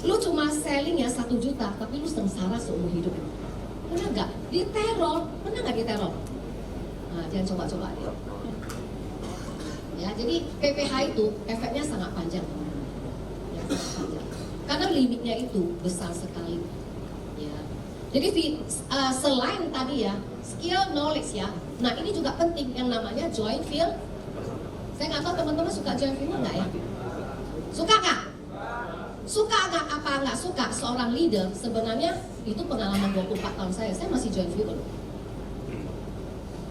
Lu cuma selling ya 1 juta, tapi lu sengsara seumur hidup. Pernah nggak? Diteror. Pernah nggak diteror? Nah, jangan coba-coba deh. Ya, jadi PPH itu efeknya sangat panjang. Ya, sangat panjang. Karena limitnya itu besar sekali. Ya. Jadi selain tadi ya skill knowledge ya, nah ini juga penting yang namanya joint field. Saya nggak tahu teman-teman suka joint field nggak ya? Suka nggak? Suka nggak? Apa nggak suka? Seorang leader sebenarnya itu pengalaman 24 tahun saya masih joint field.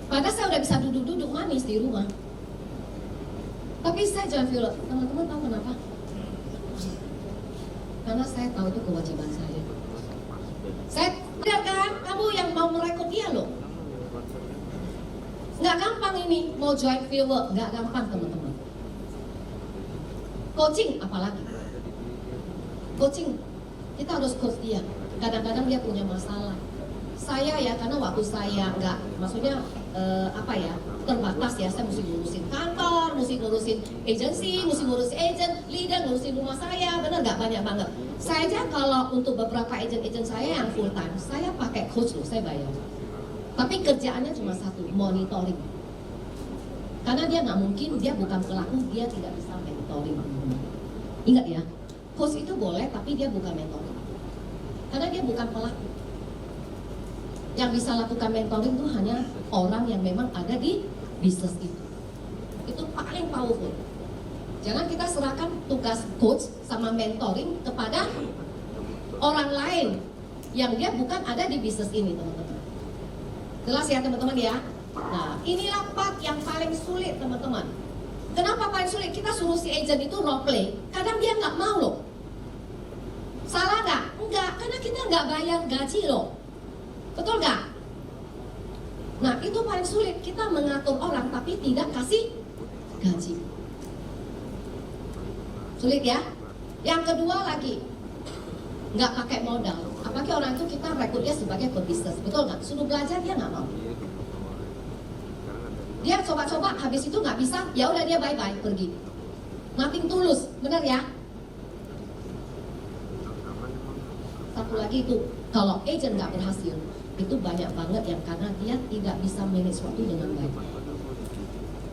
Padahal saya udah bisa duduk-duduk manis di rumah. Tapi saya joint field. Teman-teman tahu kenapa? Karena saya tahu itu kewajiban saya. Saya tidak kan, kamu yang mau merekrut dia loh. Nggak gampang ini, mau join field work, nggak gampang teman-teman. Coaching apalagi. Coaching, kita harus coach dia. Kadang-kadang dia punya masalah. Saya ya, karena waktu saya nggak, maksudnya terbatas ya, saya mesti ngurusin kantor, mesti ngurusin agensi, mesti ngurusin agent, leader, ngurusin rumah saya, benar nggak? Banyak banget. Saya aja kalau untuk beberapa agent saya yang full time, saya pakai coach loh, saya bayar. Tapi kerjaannya cuma satu, monitoring. Karena dia nggak mungkin, dia bukan pelaku, dia tidak bisa mentoring. Ingat ya, coach itu boleh, tapi dia bukan mentoring. Karena dia bukan pelaku. Yang bisa lakukan mentoring itu hanya orang yang memang ada di bisnis itu. Itu paling powerful. Jangan kita serahkan tugas coach sama mentoring kepada orang lain yang dia bukan ada di bisnis ini, teman-teman. Jelas ya teman-teman ya? Nah, inilah part yang paling sulit, teman-teman. Kenapa paling sulit? Kita suruh si agent itu role play, kadang dia nggak mau loh. Salah nggak? Enggak, karena kita nggak bayar gaji loh. Betul nggak? Nah itu paling sulit, kita mengatur orang tapi tidak kasih gaji. Sulit ya. Yang kedua lagi, nggak pakai modal. Apalagi orang itu kita rekrut dia sebagai pebisnis, betul nggak? Suruh belajar dia nggak mau. Dia coba-coba, habis itu nggak bisa, ya udah dia bye-bye pergi. Nothing tulus, benar ya? Satu lagi itu, kalau agent nggak berhasil, itu banyak banget yang karena dia tidak bisa manage waktu dengan baik.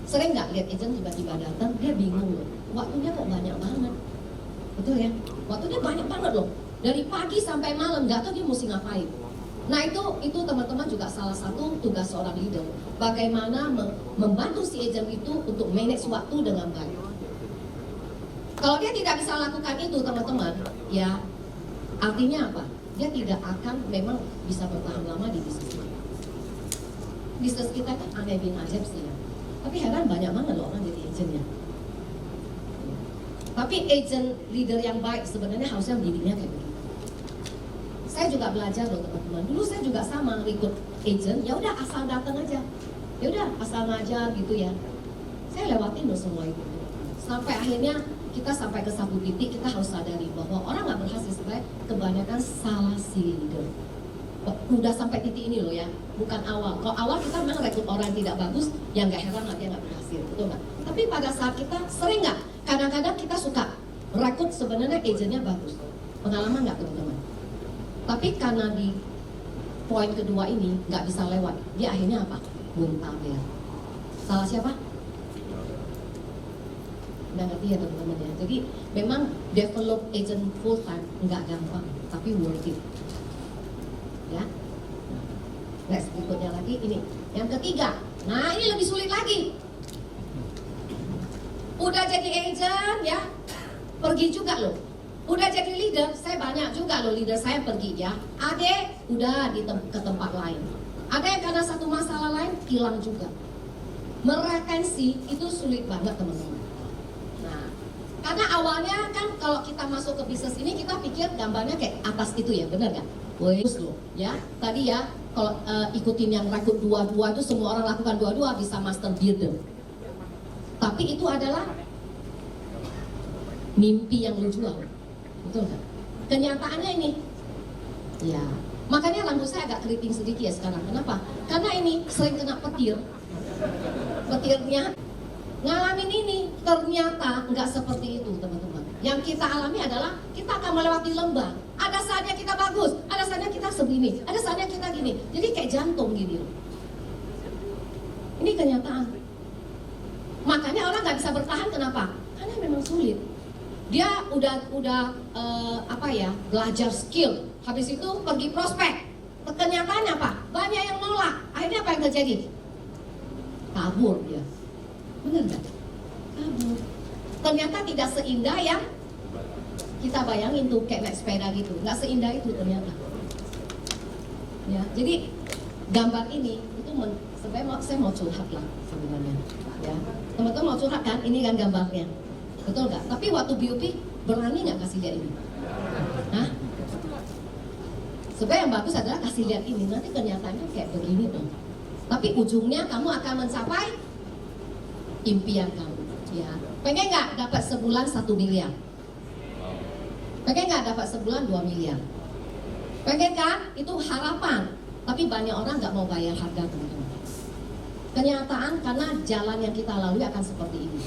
Sering nggak lihat agent tiba-tiba datang, dia bingung loh, waktunya kok banyak banget, betul ya? Waktunya banyak banget loh, dari pagi sampai malam, nggak tahu dia mesti ngapain. Nah itu teman-teman juga salah satu tugas seorang leader, bagaimana membantu si agent itu untuk manage waktu dengan baik. Kalau dia tidak bisa lakukan itu teman-teman, ya artinya apa? Dia tidak akan memang bisa bertahan lama di bisnis kita. Bisnis kita kan aneh bin ajaib sih ya. Tapi heran banyak banget loh orang jadi agentnya. Tapi agent leader yang baik sebenarnya harusnya didiknya kayak begitu. Saya juga belajar loh teman-teman. Dulu saya juga sama rekrut agent. Ya udah asal datang aja. Ya udah asal ngajar gitu ya. Saya lewatin loh semua itu. Sampai akhirnya kita sampai ke satu titik kita harus sadari bahwa orang nggak berhasil sebenarnya kebanyakan salah si leader. Udah sampai titik ini loh ya, bukan awal. Kalau awal kita memang rekrut orang yang tidak bagus, ya nggak heran lah dia nggak berhasil, betul nggak? Tapi pada saat kita sering nggak, kadang-kadang kita suka rekrut sebenarnya agentnya bagus, pengalaman nggak teman-teman? Tapi karena di poin kedua ini nggak bisa lewat, dia akhirnya apa? Muntaber. Salah siapa? Nggak ngerti ya teman-teman ya. Jadi memang develop agent full time nggak gampang, tapi worth it. Ya. Next berikutnya lagi ini. Yang ketiga. Nah ini lebih sulit lagi. Udah jadi agent ya, pergi juga loh. Udah jadi leader, saya banyak juga loh leader saya pergi ya. Ada udah ke tempat lain. Ada yang karena satu masalah lain hilang juga. Meretensi itu sulit banget teman-teman. Nah, karena awalnya kan kalau kita masuk ke bisnis ini kita pikir gambarnya kayak atas itu ya, benar nggak? Wes loh, ya. Tadi ya, kalau ikutin yang rekrut dua-dua itu semua orang lakukan dua-dua bisa master builder. Tapi itu adalah mimpi yang lu jual, betul nggak? Kenyataannya ini, ya. Makanya rambut saya agak keriting sedikit ya sekarang. Kenapa? Karena ini sering kena petir. Petirnya ngalamin ini ternyata nggak seperti itu teman-teman. Yang kita alami adalah kita akan melewati lembah. Ada saatnya kita bagus, ada saatnya kita segini, ada saatnya kita gini. Jadi kayak jantung gini loh. Ini kenyataan. Makanya orang nggak bisa bertahan kenapa? Karena memang sulit. Dia udah belajar skill. Habis itu pergi prospek. Kenyataannya apa? Banyak yang nolak. Akhirnya apa yang terjadi? Kabur dia. Benar nggak? Kabur. Ternyata tidak seindah yang kita bayangin tuh kayak naik sepeda gitu. Nggak seindah itu ternyata. Ya, jadi gambar ini itu sebenarnya saya mau curhat lah sebenarnya. Ya, teman-teman mau curhat kan? Ini kan gambarnya, betul nggak? Tapi waktu BUP berani nggak kasih lihat ini? Hah? Sebenarnya yang bagus adalah kasih lihat ini. Nanti kenyataannya kayak begini dong. Tapi ujungnya kamu akan mencapai impian kamu. Ya, pengen nggak dapat sebulan 1 miliar? Pengen nggak dapat sebulan 2 miliar? Pengen kan? Itu harapan. Tapi banyak orang nggak mau bayar harga teman-teman. Kenyataan karena jalan yang kita lalui akan seperti ini.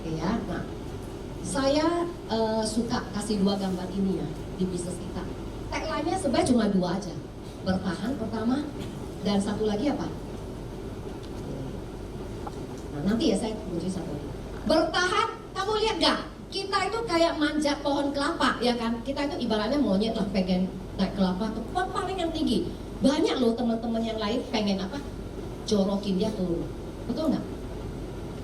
Oke ya, nah saya suka kasih 2 gambar ini ya di bisnis kita. Tagline-nya sebenarnya cuma 2 aja. Bertahan pertama dan satu lagi apa? Nah, nanti ya saya kunci satu lagi. Bertahan, kamu lihat gak? Kita itu kayak manjat pohon kelapa, ya kan? Kita itu ibaratnya monyet lah, pengen naik kelapa ke pohon paling yang tinggi. Banyak loh teman-teman yang lain pengen apa? Jorokin dia turun. Betul nggak?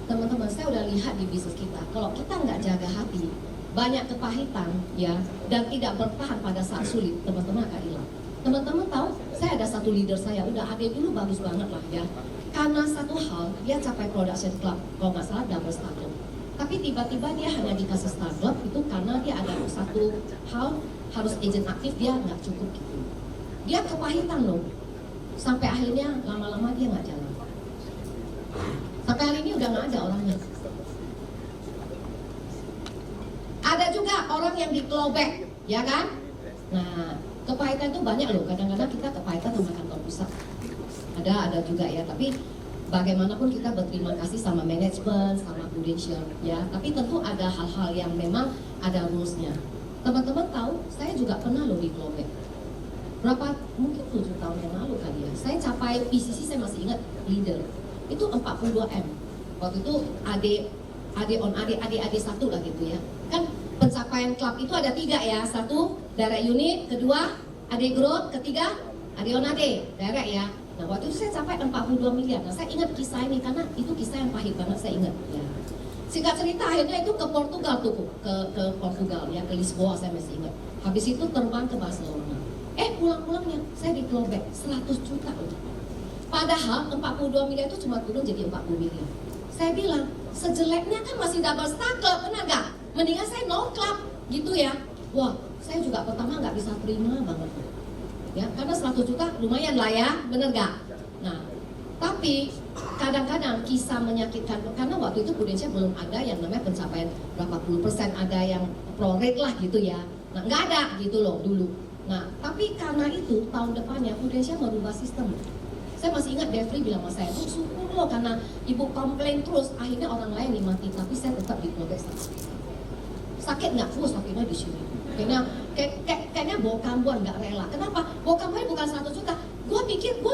Teman-teman, saya udah lihat di bisnis kita, kalau kita nggak jaga hati, banyak kepahitan, ya, dan tidak bertahan pada saat sulit, teman-teman akan hilang. Teman-teman tahu, saya ada satu leader saya, udah ada dulu bagus banget lah ya. Karena satu hal, dia capai production club, kalau nggak salah double star club. Tapi tiba-tiba dia hanya dikasih star club itu karena dia ada satu hal harus agent aktif, dia nggak cukup gitu. Dia kepahitan loh. Sampai akhirnya lama-lama dia nggak jalan. Sampai hari ini udah nggak ada orangnya. Ada juga orang yang diklobek, ya kan? Nah, kepahitan itu banyak loh. Kadang-kadang kita kepahitan sama kantor pusat. Ada juga ya. Tapi bagaimanapun kita berterima kasih sama manajemen, sama prudential, ya. Tapi tentu ada hal-hal yang memang ada rules-nya. Teman-teman tahu, saya juga pernah loh diklobek. Berapa, mungkin 7 tahun yang lalu kali ya. Saya capai PCC, saya masih ingat, leader. Itu 42M. Waktu itu adik satu lah gitu ya. Kan pencapaian klub itu ada 3 ya. 1, direct unit. 2, adik group. 3, adik on adik, direct ya. Nah waktu itu saya capai 42 miliar. Nah saya ingat kisah ini karena itu kisah yang pahit banget, saya ingat ya. Singkat cerita akhirnya itu ke Portugal tuh, ke Portugal ya, ke Lisboa saya masih ingat. Habis itu terbang ke Barcelona. Pulang-pulangnya saya diklobek 100 juta loh. Padahal 42 miliar itu cuma turun jadi 40 miliar. Saya bilang, sejeleknya kan masih double star club, benar gak? Mendingan saya no club, gitu ya. Wah, saya juga pertama nggak bisa terima banget. Ya, karena 100 juta lumayan lah ya, bener gak? Nah, tapi kadang-kadang kisah menyakitkan, karena waktu itu Prudential belum ada yang namanya pencapaian berapa puluh persen, ada yang pro rate lah gitu ya. Nah, nggak ada gitu loh dulu. Nah, tapi karena itu tahun depannya Prudential merubah sistem. Saya masih ingat Devri bilang sama saya, syukur loh karena ibu komplain terus, akhirnya orang lain nih mati, tapi saya tetap diklobek sakit nggak? Sakitnya di sini. Kayaknya bawa kambuan nggak rela. Kenapa? Bawa kambuan bukan 100 juta. Gue pikir gue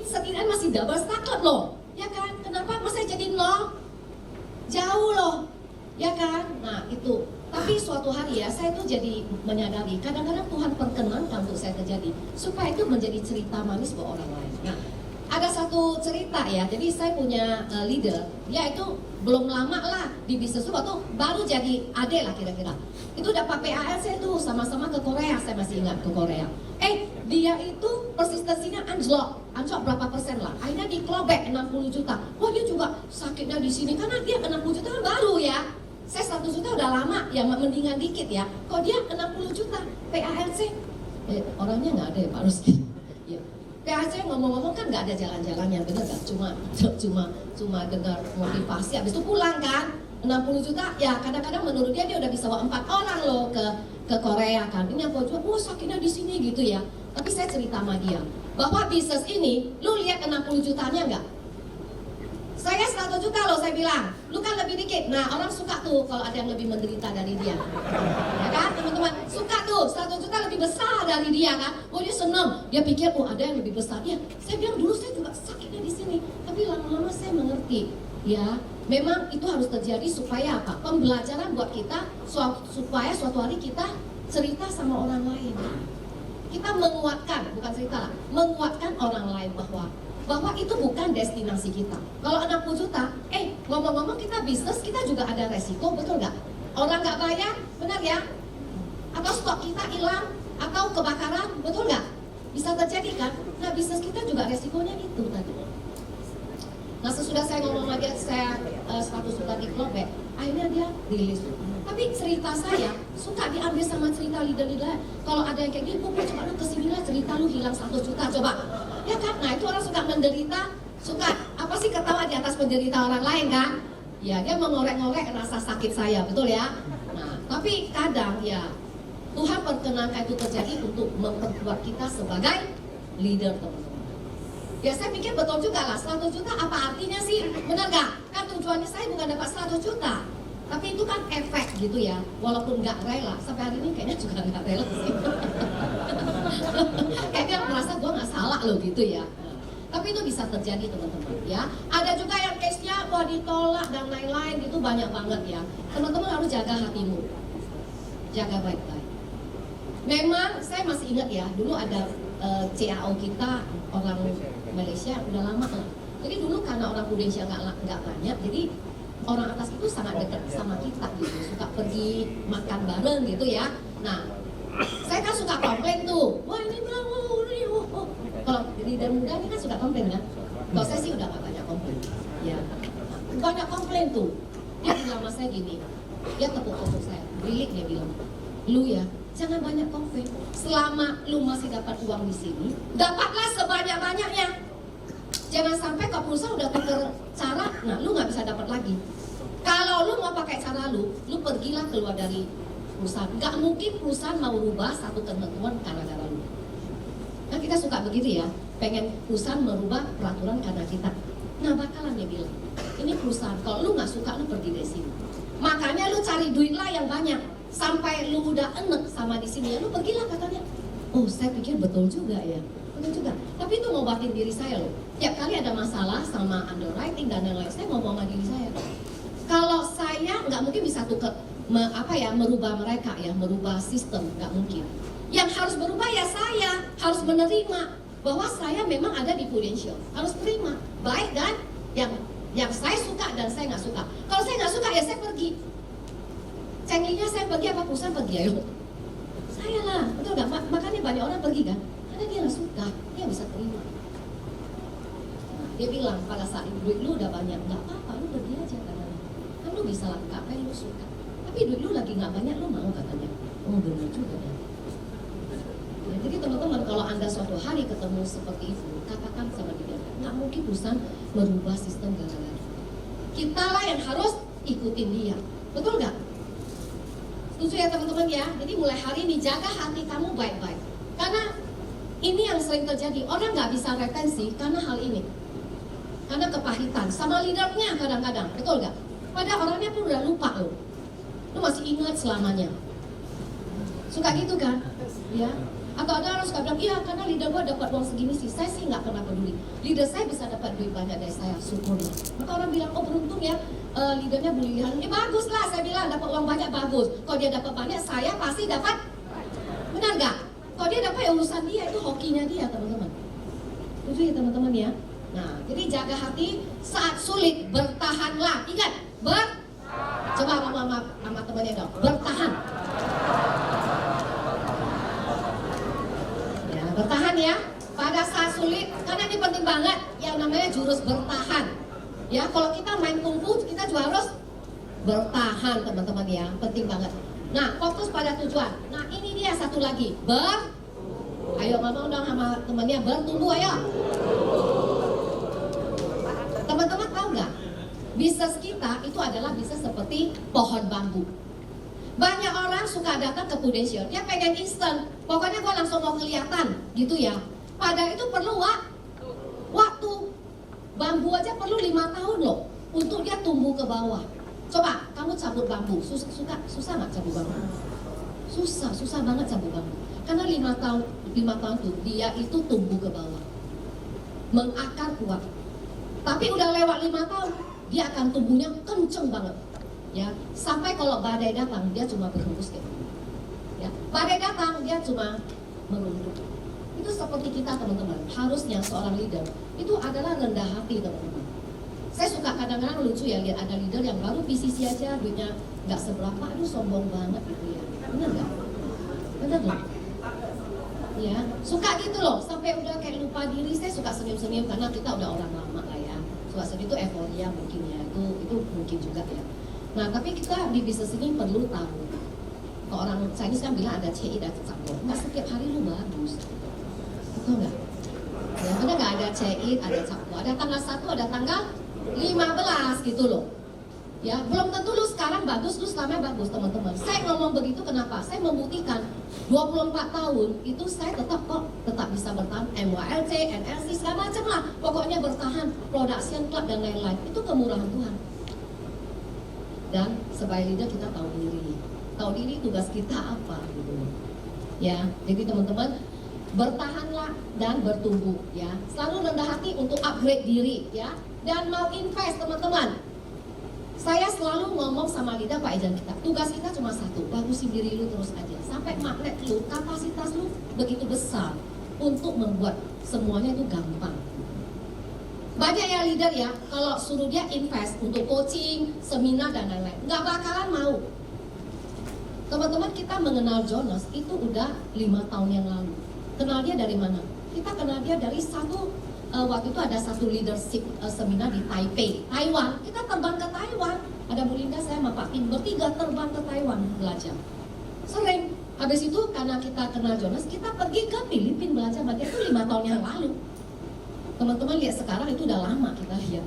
setidaknya masih double star club loh, ya kan? Kenapa masih jadi 0? Jauh loh, ya kan? Nah itu. Tapi suatu hari ya, saya tuh jadi menyadari kadang-kadang Tuhan perkenankan untuk saya terjadi supaya itu menjadi cerita manis buat orang lain. Nah, ada satu cerita ya, jadi saya punya leader, dia itu belum lama lah di bisnis itu, waktu baru jadi AD lah kira-kira. Itu dapat PAL saya tuh sama-sama ke Korea, saya masih ingat ke Korea. Dia itu persistensinya anjlok berapa persen lah. Akhirnya diklobek 60 juta. Wah dia juga sakitnya di sini karena dia 60 juta kan baru ya. Saya 1 juta udah lama, ya mendingan dikit ya. Kok dia 60 juta PALC? Orangnya nggak ada ya Pak Rusdi. Ya. PALC ngomong-ngomong kan nggak ada jalan-jalannya, bener nggak? Cuma dengar motivasi, habis itu pulang kan. 60 juta, ya kadang-kadang menurut dia udah bisa bawa 4 orang loh ke Korea kan. Ini aku jual, sakitnya di sini gitu ya. Tapi saya cerita sama dia, bahwa bisnis ini, lu lihat 60 jutanya nggak? Saya 100 juta loh, saya bilang. Lu kan lebih dikit. Nah, orang suka tuh kalau ada yang lebih menderita dari dia. Ya kan, teman-teman? Suka tuh, 100 juta lebih besar dari dia kan. Dia seneng. Dia pikir, ada yang lebih besar. Ya, saya bilang dulu saya juga sakitnya di sini. Tapi lama-lama saya mengerti. Ya, memang itu harus terjadi supaya apa? Pembelajaran buat kita, supaya suatu hari kita cerita sama orang lain. Kita menguatkan, bukan cerita lah, menguatkan orang lain bahwa itu bukan destinasi kita. Kalau 60 juta, ngomong-ngomong kita bisnis, kita juga ada resiko, betul nggak? Orang nggak bayar, benar ya? Atau stok kita hilang, atau kebakaran, betul nggak? Bisa terjadi kan? Nah bisnis kita juga resikonya itu tadi. Nah sesudah saya ngomong lagi, saya 100 juta diklobek, akhirnya dia rilis. Tapi cerita saya suka diambil sama cerita leader-leader. Kalau ada yang kayak gini, coba lu kesini lah cerita lu hilang 100 juta, coba. Ya kan, nah itu orang suka menderita, suka apa sih ketawa di atas penderita orang lain kan? Ya dia mengorek-ngorek rasa sakit saya, betul ya? Nah tapi kadang ya Tuhan perkenankan itu terjadi untuk memperkuat kita sebagai leader, teman-teman. Ya saya pikir betul juga lah, 100 juta apa artinya sih? Benar gak? Kan tujuannya saya bukan dapat 100 juta. Tapi itu kan efek gitu ya, walaupun nggak rela, sampai hari ini kayaknya juga nggak rela sih. Kayaknya merasa gue nggak salah loh gitu ya. Tapi itu bisa terjadi teman-teman ya. Ada juga yang case-nya ditolak dan lain-lain, itu banyak banget ya. Teman-teman harus jaga hatimu, jaga baik-baik. Memang saya masih ingat ya, dulu ada CAO kita orang Malaysia udah lama lah. Jadi dulu karena orang Prudential nggak banyak, jadi orang atas itu sangat dekat sama kita gitu, suka pergi makan bareng gitu ya. Nah, saya kan suka komplain tuh, wah ini bilang, kalau leader muda ini kan suka komplain kan. Kalau saya sih udah gak banyak komplain, ya banyak komplain tuh. Dia bilang sama saya gini, dia tepuk-tepuk saya, Brilik dia bilang, lu ya Jangan banyak komplain. Selama lu masih dapat uang di sini, dapatlah sebanyak-banyaknya. Jangan sampai ke perusahaan udah tuker cara, nah lu nggak bisa dapat lagi. Kalau lu mau pakai cara lu pergilah keluar dari perusahaan. Nggak mungkin perusahaan mau rubah satu ketentuan gara-gara lu. Nah kita suka begitu ya, pengen perusahaan merubah peraturan karena kita. Nah bakalan dia bilang, ini perusahaan, kalau lu nggak suka lu pergi dari sini. Makanya lu cari duit lah yang banyak, sampai lu udah enek sama di sini ya lu pergilah katanya. Oh saya pikir betul juga ya, betul juga. Tapi itu ngobatin diri saya loh. Tiap kali ada masalah sama underwriting dan lain-lain, saya ngomong sama diri saya. Kalau saya nggak mungkin bisa merubah mereka ya, merubah sistem, nggak mungkin. Yang harus berubah ya saya, harus menerima bahwa saya memang ada di Prudential, harus terima baik dan yang saya suka dan saya nggak suka. Kalau saya nggak suka ya saya pergi. Cenglinya saya pergi apa perusahaan pergi ayo? Saya lah, betul nggak? Makanya banyak orang pergi kan, karena dia nggak suka, dia bisa terima. Nah, dia bilang pada saat duit lu udah banyak, nggak apa-apa, lu pergi aja katanya. Kan lu bisa lakukan apa yang lu suka. Tapi duit lu lagi nggak banyak, lu mau katanya. Oh benar juga ya. Ya, jadi teman-teman kalau anda suatu hari ketemu seperti itu, katakan sama dia, nggak mungkin perusahaan merubah sistem gara-gara. Kita lah yang harus ikutin dia, betul nggak? Setuju ya teman-teman ya? Jadi mulai hari ini jaga hati kamu baik-baik. Karena ini yang sering terjadi, orang nggak bisa retensi karena hal ini. Karena kepahitan, sama leadernya kadang-kadang, betul nggak? Padahal orangnya pun udah lupa loh. Lu masih ingat selamanya. Suka gitu kan? Ya. Atau ada orang suka bilang, iya karena leader gua dapat uang segini sih, saya sih nggak pernah peduli. Leader saya bisa dapat duit banyak dari saya, syukurlah. Maka orang bilang, oh beruntung ya, leadernya berlian. Bagus lah, saya bilang dapat uang banyak bagus. Kalau dia dapat banyak, saya pasti dapat. Benar nggak? Kalau dia dapat ya urusan dia, itu hokinya dia teman-teman. Setuju ya teman-teman ya? Nah, jadi jaga hati saat sulit, bertahanlah. Ingat, coba sama temannya dong, bertahan. Bertahan ya, pada saat sulit, karena ini penting banget yang namanya jurus bertahan. Ya, kalau kita main kungfu, kita juga harus bertahan teman-teman ya, penting banget. Nah, fokus pada tujuan. Nah, ini dia satu lagi, ayo ngomong dong sama temannya, bertumbuh ayo. Teman-teman tahu nggak? Bisnis kita itu adalah bisnis seperti pohon bambu. Banyak orang suka datang ke Prudential, dia pengen instan, pokoknya gua langsung mau kelihatan, gitu ya. Padahal itu perlu waktu. Bambu aja perlu 5 tahun loh, untuk dia tumbuh ke bawah. Coba, kamu cabut bambu, susah nggak cabut bambu? Susah banget cabut bambu. Karena 5 tahun tuh, dia itu tumbuh ke bawah. Mengakar kuat. Tapi udah lewat 5 tahun, dia akan tumbuhnya kenceng banget. Ya, sampai kalau badai datang dia cuma berhembus kayak gitu. Ya, badai datang dia cuma merunduk. Itu seperti kita teman-teman. Harusnya seorang leader itu adalah rendah hati teman-teman. Saya suka kadang-kadang lucu ya lihat ada leader yang baru PCC aja duitnya nggak seberapa, aduh sombong banget gitu ya. Bener nggak? Bener nggak? Ya, suka gitu loh. Sampai udah kayak lupa diri. Saya suka senyum-senyum karena kita udah orang lama lah ya. Suka sedih itu euforia mungkin ya. Itu mungkin juga ya. Nah, tapi kita di bisnis ini perlu tahu. Kalau orang Chinese kan bilang ada CI dan campur. Nggak setiap hari lu bagus. Betul nggak? Ya, ada nggak ada CI, ada campur. Ada tanggal 1, ada tanggal 15 gitu loh. Ya, belum tentu lu sekarang bagus, lu selamanya bagus teman-teman. Saya ngomong begitu kenapa? Saya membuktikan 24 tahun itu saya tetap bisa bertahan. MYLC, NLC, segala macam lah. Pokoknya bertahan. Production Club dan lain-lain. Itu kemurahan Tuhan. Dan sebagai leader kita tahu diri tugas kita apa gitu ya. Jadi teman-teman bertahanlah dan bertumbuh ya, selalu rendah hati untuk upgrade diri ya, dan mau invest teman-teman. Saya selalu ngomong sama leader Pak Ejan kita, tugas kita cuma satu, bagusin diri lu terus aja sampai magnet lu, kapasitas lu begitu besar untuk membuat semuanya itu gampang. Banyak ya leader ya, kalau suruh dia invest untuk coaching, seminar dan lain-lain, nggak bakalan mau. Teman-teman kita mengenal Jonas itu udah 5 tahun yang lalu. Kenal dia dari mana? Kita kenal dia dari waktu itu ada satu leadership seminar di Taipei, Taiwan. Kita terbang ke Taiwan. Ada Bu Linda, saya sama Pak Tim bertiga terbang ke Taiwan belajar. Sering. Habis itu karena kita kenal Jonas, kita pergi ke Filipina belajar sama dia itu 5 tahun yang lalu. Teman-teman lihat sekarang itu udah lama kita lihat.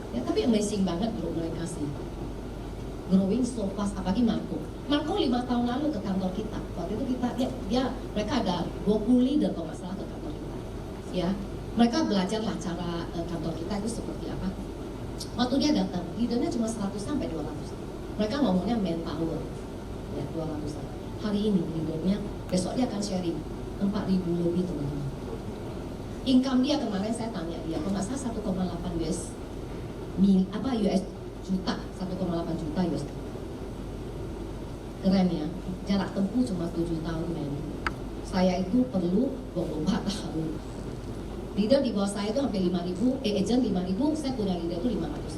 Ya tapi amazing banget loh mereka sih. Growing so fast, apalagi Marco. Marco 5 tahun lalu ke kantor kita. Waktu itu mereka ada 20 leader kalau nggak salah ke kantor kita. Ya, mereka belajar lah cara kantor kita itu seperti apa. Waktu dia datang, leadernya cuma 100 sampai 200. Mereka ngomongnya manpower, ya 200. Hari ini leadernya, besok dia akan sharing 4.000 lebih teman-teman. Income dia kemarin saya tanya dia, kalau nggak salah 1,8 US juta, 1,8 juta US. Keren ya, jarak tempuh cuma 7 tahun men. Saya itu perlu 24 tahun. Leader di bawah saya itu hampir 5.000, agent 5.000, saya punya leader itu 500.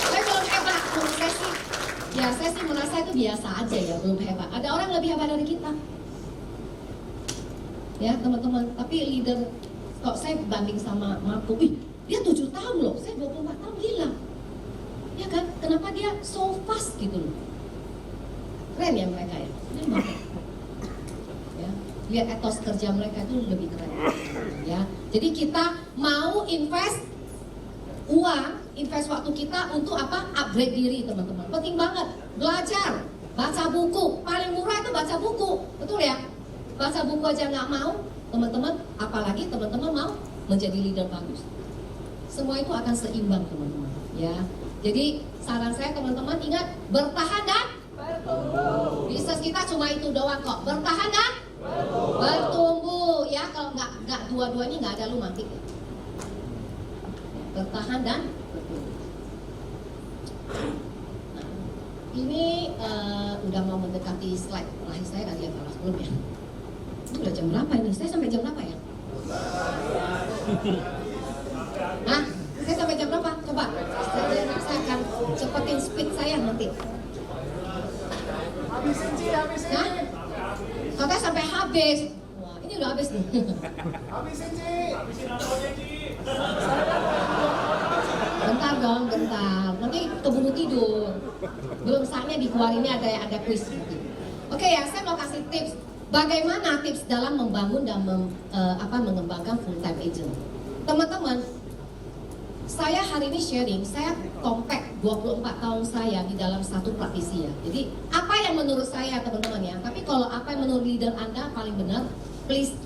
Saya belum hebat, menurut saya sih. Ya saya sih merasa itu biasa aja ya, belum hebat. Ada orang lebih hebat dari kita. Ya teman-teman, tapi leader, kok saya banding sama Marco, dia 7 tahun loh, saya 24 tahun, gila. Ya kan, kenapa dia so fast gitu loh. Keren ya mereka ya, keren banget. Ya, lihat etos kerja mereka itu lebih keren. Ya, jadi kita mau invest uang, invest waktu kita untuk apa? Upgrade diri teman-teman. Penting banget, belajar, baca buku. Paling murah itu baca buku, betul ya? Baca buku aja nggak mau, teman-teman, apalagi teman-teman mau menjadi leader bagus. Semua itu akan seimbang teman-teman. Ya, jadi saran saya teman-teman ingat bertahan dan bertumbuh. Bisnis kita cuma itu doang kok, bertahan dan bertumbuh. Ya, kalau nggak dua-duanya nggak ada lu mati. Bertahan dan bertumbuh. Nah, ini udah mau mendekati slide terakhir saya dari yang kelas belum ya? Ini udah jam berapa ini? Saya sampai jam berapa ya? Hah? Saya sampai jam berapa? Coba. Saya akan cepetin speed saya nanti. Habisin Ci. Hah? Katanya sampai habis. Wah, ini udah habis nih. Habisin Ci. Bentar dong, bentar. Nanti keburu tidur. Belum saatnya dikeluarinnya ada quiz. Oke ya, saya mau kasih tips. Bagaimana tips dalam membangun dan mengembangkan full time agent. Teman-teman, saya hari ini sharing, saya compact 24 tahun saya di dalam satu praktisi ya. Jadi apa yang menurut saya teman-teman ya, tapi kalau apa yang menurut leader Anda paling benar, please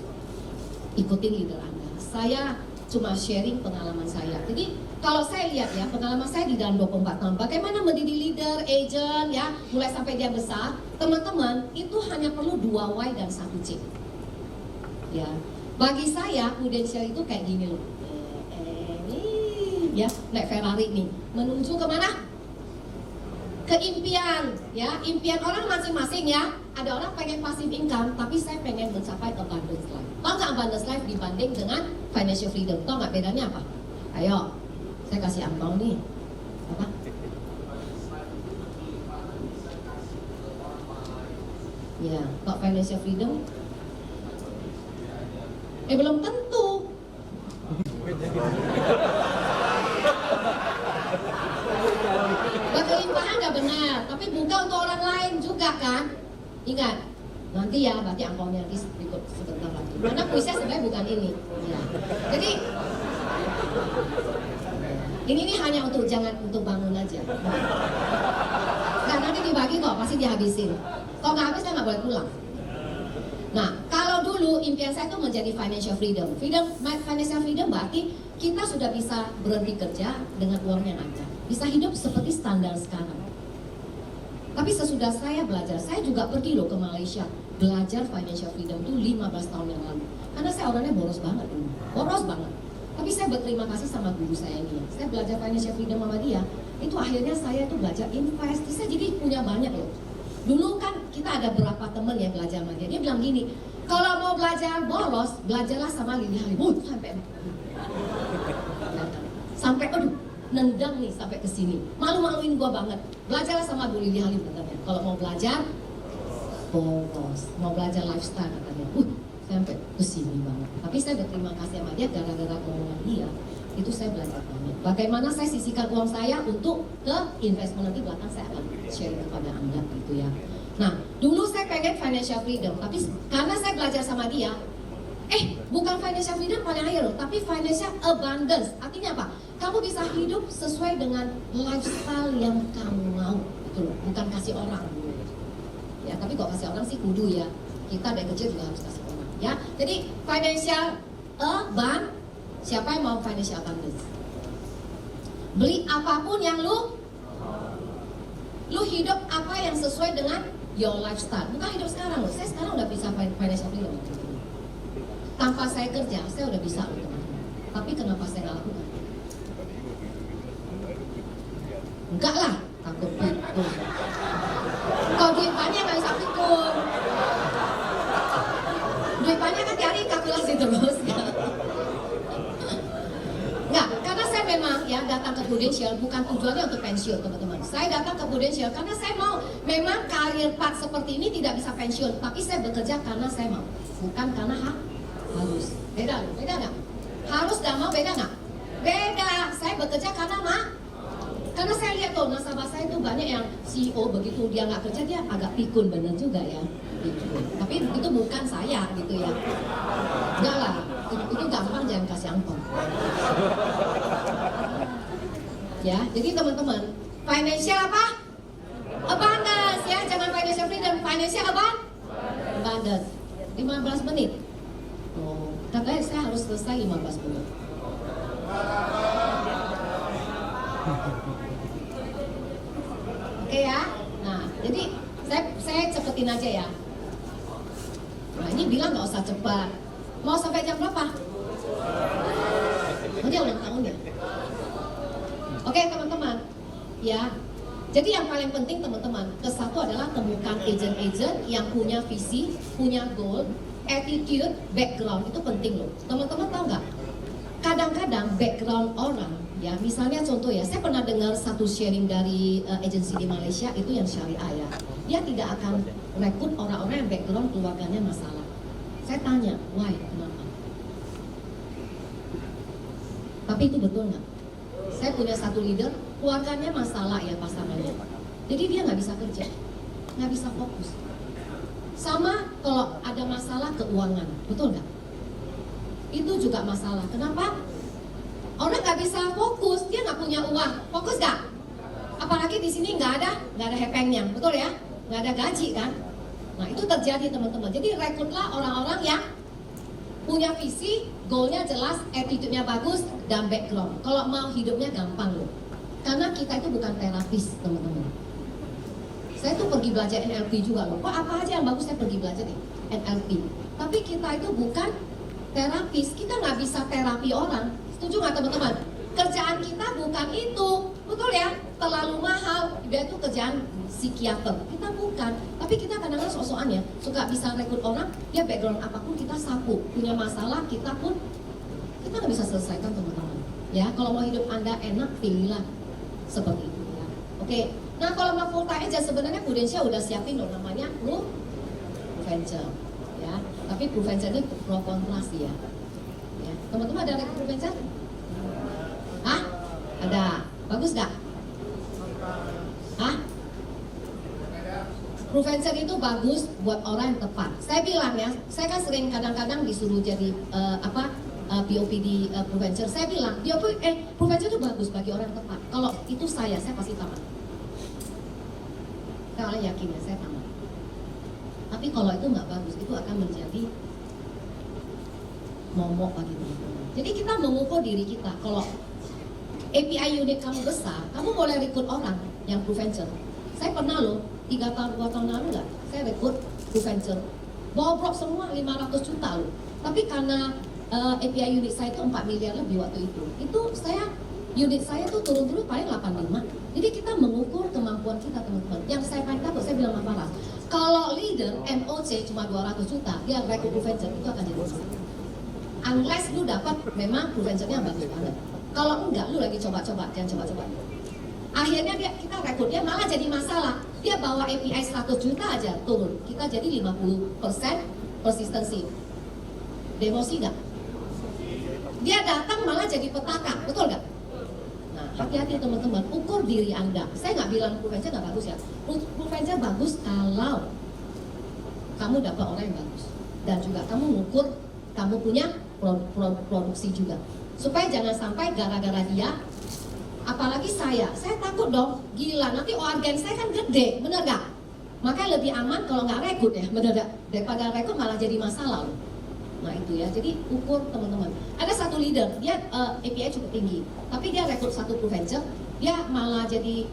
ikutin leader Anda. Saya cuma sharing pengalaman saya. Jadi kalau saya lihat ya, pengalaman saya di dalam 24 tahun, bagaimana mendidik leader, agent ya, mulai sampai dia besar, teman-teman, itu hanya perlu 2 Y dan 1 C. Ya, bagi saya Prudential itu kayak gini loh. Ya, naik Ferrari nih, menuju kemana? Ke impian, ya, impian orang masing-masing ya. Ada orang pengen passive income, tapi saya pengen mencapai abundance life. Tahu nggak abundance life dibanding dengan financial freedom? Tahu nggak bedanya apa? Ayo, saya kasih angpau nih. Apa? Ya, kok financial freedom? Belum tentu. Berkelimpahan nggak benar, tapi buka untuk orang lain juga kan? Ingat, nanti ya berarti angpaunya nanti berikut sebentar lagi. Karena kuisnya sebenarnya bukan ini. Ya. Jadi ini hanya untuk jangan untuk bangun aja. Nah, nanti dibagi kok, pasti dihabisin. Kalau nggak habis saya nggak boleh pulang. Nah, kalau dulu impian saya itu menjadi financial freedom. Financial freedom berarti kita sudah bisa berhenti kerja dengan uang yang ada. Bisa hidup seperti standar sekarang. Tapi sesudah saya belajar, saya juga pergi loh ke Malaysia. Belajar financial freedom itu 15 tahun yang lalu. Karena saya orangnya boros banget dulu. Boros banget. Tapi saya berterima kasih sama guru saya ini. Saya belajar financial freedom sama dia. Itu akhirnya saya tuh belajar invest. Saya jadi punya banyak loh. Dulu kan kita ada berapa teman yang belajar sama dia. Dia bilang gini, kalau mau belajar boros, belajarlah sama Lily Halim. Sampai aduh, nendang nih sampai ke sini. Malu-maluin gua banget. Belajarlah sama Bu Lily Halim katanya. Kalau mau belajar boros, mau belajar lifestyle katanya. Sampai ke sini banget. Tapi saya berterima kasih sama dia gara-gara omongan dia. Itu saya belajar banyak. Bagaimana saya sisihkan uang saya untuk ke investment, nanti belakang saya akan share kepada Anda gitu ya. Nah, dulu saya pengen financial freedom, tapi karena saya belajar sama dia, bukan financial freedom paling akhir loh, tapi financial abundance. Artinya apa? Kamu bisa hidup sesuai dengan lifestyle yang kamu mau, gitu loh. Bukan kasih orang. Ya, tapi kok kasih orang sih kudu ya. Kita dari kecil juga harus kasih orang. Ya, jadi financial abundance. Siapa yang mau financial abundance? Beli apapun yang lu hidup apa yang sesuai dengan your lifestyle. Bukan hidup sekarang loh. Saya sekarang udah bisa financial freedom. Tanpa saya kerja, saya udah bisa loh teman-teman. Tapi kenapa saya nggak lakukan? Enggak lah, takut pikun. Kalau duit banyak nggak bisa pikun. Duit banyak kan cari kalkulasi terus ya. Enggak, karena saya memang ya datang ke Prudential bukan tujuannya untuk pensiun teman-teman. Saya datang ke Prudential karena saya mau, memang karir path seperti ini tidak bisa pensiun, tapi saya bekerja karena saya mau, bukan karena harus. Beda loh, beda nggak? Harus dan mau beda nggak? Beda. Saya bekerja karena karena saya lihat tuh nasabah saya itu banyak yang CEO begitu dia nggak kerja dia agak pikun, bener juga ya. Gitu. Tapi itu bukan saya gitu ya. Enggak lah, itu gampang, jangan kasih angpau. Ya, jadi teman-teman, financial apa? Abundance ya, jangan financial freedom, financial abundance. 15 menit. Oh, katanya saya harus selesai 15 menit. Oke ya. Nah, jadi saya cepetin aja ya. Nah, ini bilang nggak usah cepat. Mau sampai jam berapa? Oh, dia ulang tahun ya. Oke teman-teman, ya. Jadi yang paling penting teman-teman, kesatu adalah temukan agent-agent yang punya visi, punya goal, attitude, background, itu penting loh. Teman-teman tahu nggak? Kadang-kadang background orang, ya misalnya contoh ya, saya pernah dengar satu sharing dari agensi di Malaysia itu yang syariah ya. Dia tidak akan rekrut orang-orang yang background keluarganya masalah. Saya tanya, why? Kenapa? Tapi itu betul nggak? Saya punya satu leader, keluarganya masalah ya pasangannya. Jadi dia nggak bisa kerja, nggak bisa fokus. Sama kalau ada masalah keuangan, betul nggak? Itu juga masalah. Kenapa? Orang nggak bisa fokus, dia nggak punya uang. Fokus nggak? Apalagi di sini nggak ada hepengnya, betul ya? Nggak ada gaji kan? Nah itu terjadi teman-teman. Jadi rekrutlah orang-orang yang punya visi, goalnya jelas, attitude-nya bagus, dan background. Kalau mau hidupnya gampang loh. Karena kita itu bukan terapis teman-teman. Saya tuh pergi belajar NLP juga loh. Kok apa aja yang bagus saya pergi belajar nih NLP. Tapi kita itu bukan terapis, kita nggak bisa terapi orang. Setuju nggak teman-teman? Kerjaan kita bukan itu, betul ya? Terlalu mahal, dia itu kerjaan psikiater. Kita bukan, tapi kita kadang-kadang sok-sokan ya, suka bisa rekrut orang, dia background apapun kita sapu. Punya masalah kita pun, kita nggak bisa selesaikan teman-teman. Ya, kalau mau hidup Anda enak, pilihlah seperti itu ya. Oke, nah kalau mau full time aja sebenarnya Prudential udah siapin loh namanya Prudential. Ya, tapi Prudential ini pro kontra sih ya. Ya. Teman-teman ada rekrut Prudential? Hah? Ada. Bagus gak? Hah? Prudential itu bagus buat orang yang tepat. Saya bilang ya, saya kan sering kadang-kadang disuruh jadi POP di Prudential. Saya bilang, Prudential itu bagus bagi orang yang tepat. Kalau itu saya pasti tamat. Kalian yakin ya, saya tamat. Tapi kalau itu nggak bagus, itu akan menjadi momok bagi teman-teman. Jadi kita mengukur diri kita. Kalau API unit kamu besar, kamu boleh rekrut orang yang Prudential. Saya pernah loh, 2 tahun lalu lah, saya rekrut Prudential. Bobrok semua 500 juta loh. Tapi karena API unit saya itu 4 miliar lebih waktu itu. Itu unit saya tuh turun-turun paling 85. Jadi kita mengukur kemampuan kita teman-teman. Yang saya paling takut, saya bilang sama Farah, kalau leader MOC cuma 200 juta, dia rekrut Prudential itu akan jadi masalah. Unless lu dapat memang Prudentialnya bagus banget. Kalau enggak, lu lagi coba-coba, jangan coba-coba. Akhirnya kita rekrut dia malah jadi masalah. Dia bawa API 100 juta aja turun. Kita jadi 50% persistency. Demosi enggak? Dia datang malah jadi petaka, betul nggak? Nah, hati-hati teman-teman, ukur diri Anda. Saya nggak bilang Pruventure nggak bagus ya. Pruventure bagus kalau kamu dapat orang yang bagus. Dan juga kamu ngukur, kamu punya produksi juga. Supaya jangan sampai gara-gara dia, apalagi saya takut dong, gila nanti organ saya kan gede, bener gak? Makanya lebih aman kalau nggak rekrut ya, bener gak? Daripada rekrut malah jadi masalah loh. Nah itu ya, jadi ukur teman-teman. Ada satu leader, dia API cukup tinggi, tapi dia rekrut satu Pruventure, dia malah jadi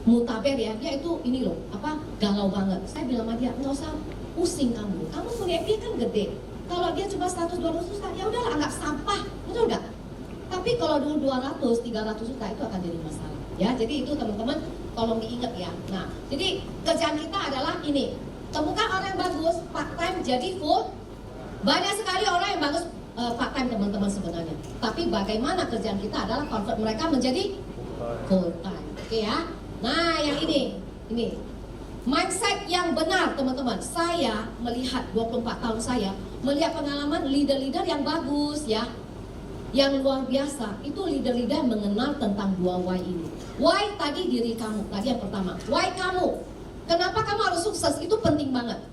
mutaber ya, dia itu ini loh, galau banget. Saya bilang sama dia, nggak usah pusing kamu punya API kan gede. Kalau dia cuma 100-200 juta, ya udahlah anggap sampah, betul nggak? Tapi kalau dulu 200-300 juta itu akan jadi masalah. Ya, jadi itu teman-teman tolong diingat ya. Nah, jadi kerjaan kita adalah ini, temukan orang yang bagus, part time jadi full. Banyak sekali orang yang bagus part time teman-teman sebenarnya. Tapi bagaimana kerjaan kita adalah convert mereka menjadi full time. Oke ya. Nah, yang ini mindset yang benar teman-teman. Saya melihat 24 tahun saya melihat pengalaman leader-leader yang bagus ya, yang luar biasa. Itu leader-leader yang mengenal tentang 2 why ini. Why tadi diri kamu, tadi yang pertama. Why kamu? Kenapa kamu harus sukses? Itu penting banget.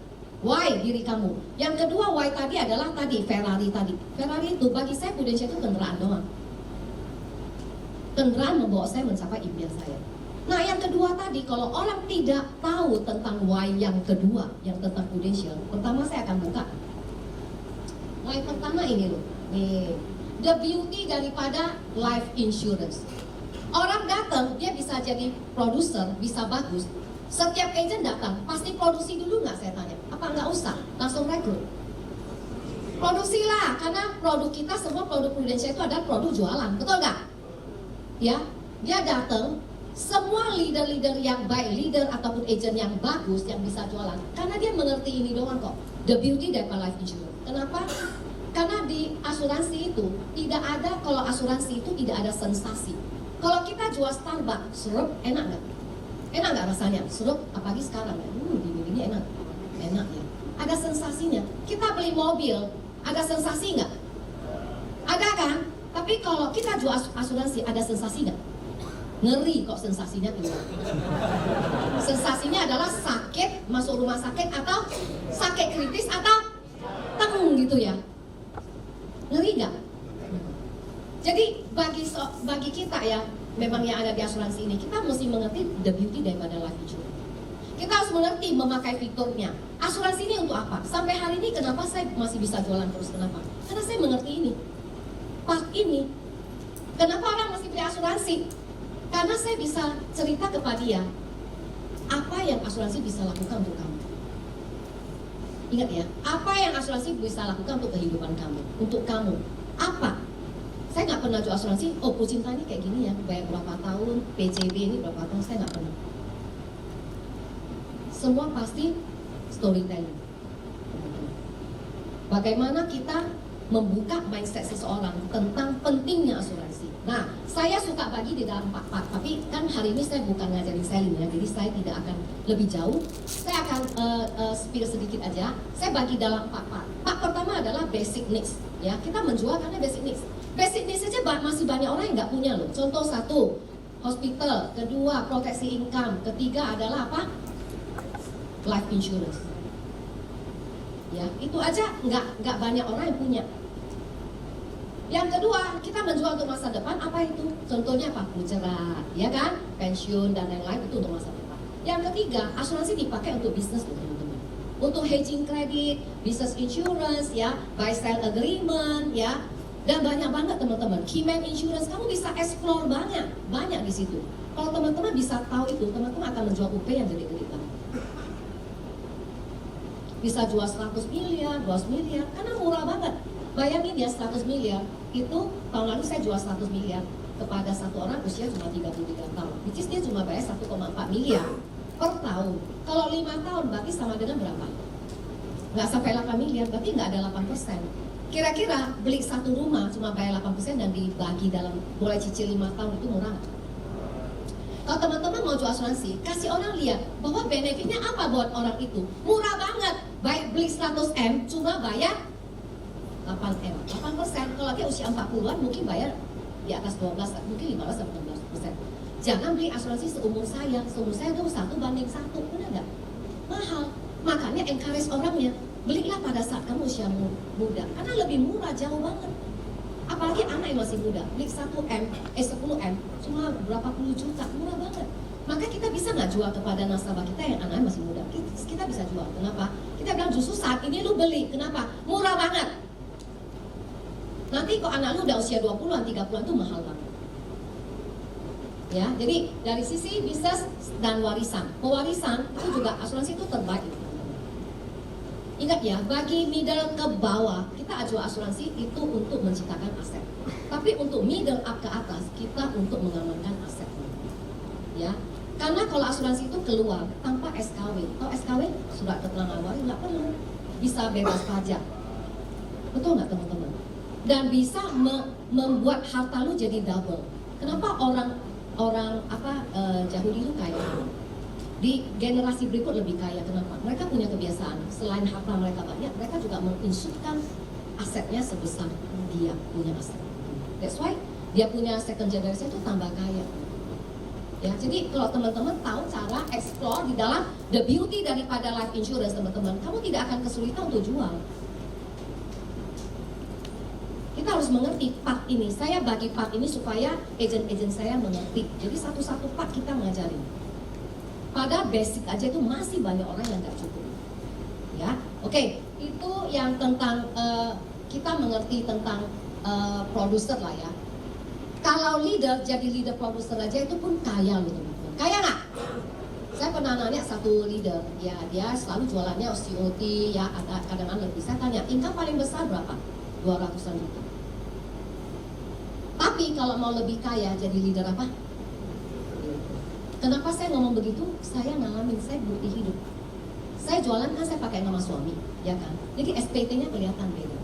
Why diri kamu. Yang kedua why tadi adalah tadi Ferrari tadi. Ferrari itu bagi saya Prudential itu kendaraan doang. Kendaraan membawa saya mencapai impian saya. Nah yang kedua tadi, kalau orang tidak tahu tentang why yang kedua, yang tentang Prudential, pertama saya akan buka. Why pertama ini loh, nih, the beauty daripada life insurance. Orang datang, dia bisa jadi produser, bisa bagus. Setiap agent datang, pasti produksi dulu nggak saya tanya? Apa nggak usah? Langsung rekrut. Produksilah, karena produk kita semua produk Prudential itu adalah produk jualan, betul nggak? Ya, dia datang. Semua leader-leader yang baik, leader ataupun agent yang bagus yang bisa jualan, karena dia mengerti ini doang kok, the beauty daripada life insurance. Kenapa? Karena di asuransi itu tidak ada, kalau asuransi itu tidak ada sensasi. Kalau kita jual Starbucks, serup, enak nggak? Enak nggak rasanya? Serup, apalagi sekarang ya, gini enak, enak ya. Ada sensasinya. Kita beli mobil, ada sensasi nggak? Ada kan? Tapi kalau kita jual asuransi, ada sensasi nggak? Ngeri kok sensasinya keluar. Sensasinya adalah sakit, masuk rumah sakit atau sakit kritis atau teng gitu ya. Ngeri nggak? Jadi bagi kita ya, memang yang ada di asuransi ini, kita mesti mengerti the beauty daripada life insurance. Kita harus mengerti memakai fiturnya. Asuransi ini untuk apa? Sampai hari ini kenapa saya masih bisa jualan terus? Kenapa? Karena saya mengerti ini. Part ini. Kenapa orang mesti beli asuransi? Karena saya bisa cerita kepada dia apa yang asuransi bisa lakukan untuk kamu. Ingat ya, apa yang asuransi bisa lakukan untuk kehidupan kamu, untuk kamu. Apa? Saya nggak pernah jual asuransi. Oh, Bu Cinta ini kayak gini ya, bayar berapa tahun, PCB ini berapa tahun, saya nggak pernah. Semua pasti storytelling. Bagaimana kita membuka mindset seseorang tentang pentingnya asuransi. Nah, saya suka bagi di dalam 4 part, tapi kan hari ini saya bukan ngajarin selling ya, jadi saya tidak akan lebih jauh. Saya akan spill sedikit aja. Saya bagi dalam 4 part. Part pertama adalah basic needs, ya. Kita menjual karena basic needs. Basic needs saja masih banyak orang yang nggak punya loh. Contoh 1, hospital. Kedua, proteksi income. Ketiga adalah apa? Life insurance. Ya, itu aja nggak banyak orang yang punya. Yang kedua, kita menjual untuk masa depan, apa itu? Contohnya apa? Mujarab, ya kan? Pensiun dan lain-lain itu untuk masa depan. Yang ketiga, asuransi dipakai untuk bisnis loh teman-teman. Untuk hedging kredit, business insurance, ya, buy sell agreement, ya, dan banyak banget teman-teman. Keyman insurance, kamu bisa explore banyak di situ. Kalau teman-teman bisa tahu itu, teman-teman akan menjual UP yang gede-gede banget. Bisa jual 100 miliar, 200 miliar, karena murah banget. Bayangin ya 100 miliar, itu tahun lalu saya jual 100 miliar kepada satu orang usia cuma 33 tahun. Which is dia cuma bayar 1,4 miliar per tahun. Kalau 5 tahun berarti sama dengan berapa? Nggak sampai 8 miliar, berarti nggak ada 8%. Kira-kira beli satu rumah cuma bayar 8% dan dibagi dalam mulai cicil 5 tahun, itu murah nggak? Kalau teman-teman mau jual asuransi, kasih orang lihat bahwa benefitnya apa buat orang itu. Murah banget. Baik beli 100M cuma bayar 8M, 8%. Kalau dia usia 40-an mungkin bayar di atas 12, mungkin 15-16%. Jangan beli asuransi seumur saya itu 1:1, benar nggak? Mahal. Makanya encourage orangnya, belilah pada saat kamu usia muda, karena lebih murah jauh banget. Apalagi anak yang masih muda, beli 10M cuma berapa puluh juta, murah banget. Maka kita bisa nggak jual kepada nasabah kita yang anaknya masih muda? Kita bisa jual. Kenapa? Kita bilang justru saat ini lu beli. Kenapa? Murah banget. Nanti kok anak lu udah usia 20-an, 30-an tuh mahal banget. Ya, jadi dari sisi bisnis dan warisan, pewarisan itu juga asuransi itu terbaik. Ingat ya, bagi middle ke bawah kita jual asuransi itu untuk menciptakan aset. Tapi untuk middle up ke atas kita untuk mengamankan aset. Ya, karena kalau asuransi itu keluar tanpa SKW, kalau SKW surat keterangan waris nggak perlu, bisa bebas pajak. Betul nggak teman-teman? Dan bisa membuat harta lu jadi double. Kenapa orang Yahudi itu kaya? Di generasi berikut lebih kaya. Kenapa? Mereka punya kebiasaan. Selain harta mereka banyak, mereka juga menginsurkan asetnya sebesar dia punya aset. That's why dia punya second generation itu tambah kaya. Ya, jadi kalau teman-teman tahu cara explore di dalam the beauty daripada life insurance, teman-teman, kamu tidak akan kesulitan untuk jual. Kita harus mengerti part ini. Saya bagi part ini supaya agent-agent saya mengerti. Jadi satu-satu part kita ngajarin. Pada basic aja itu masih banyak orang yang nggak cukup. Ya, oke. Itu yang tentang kita mengerti tentang produser lah ya. Kalau leader, jadi leader produser aja itu pun kaya loh teman-teman. Kaya nggak? Saya pernah nanya satu leader, ya dia selalu jualannya COT, ya ada kadang-kadang lebih. Saya tanya, income paling besar berapa? 200-an juta. Tapi kalau mau lebih kaya, jadi leader apa? Kenapa saya ngomong begitu? Saya ngalamin, saya bukti hidup. Saya jualan kan saya pakai nama suami, ya kan? Jadi SPT-nya kelihatan beda.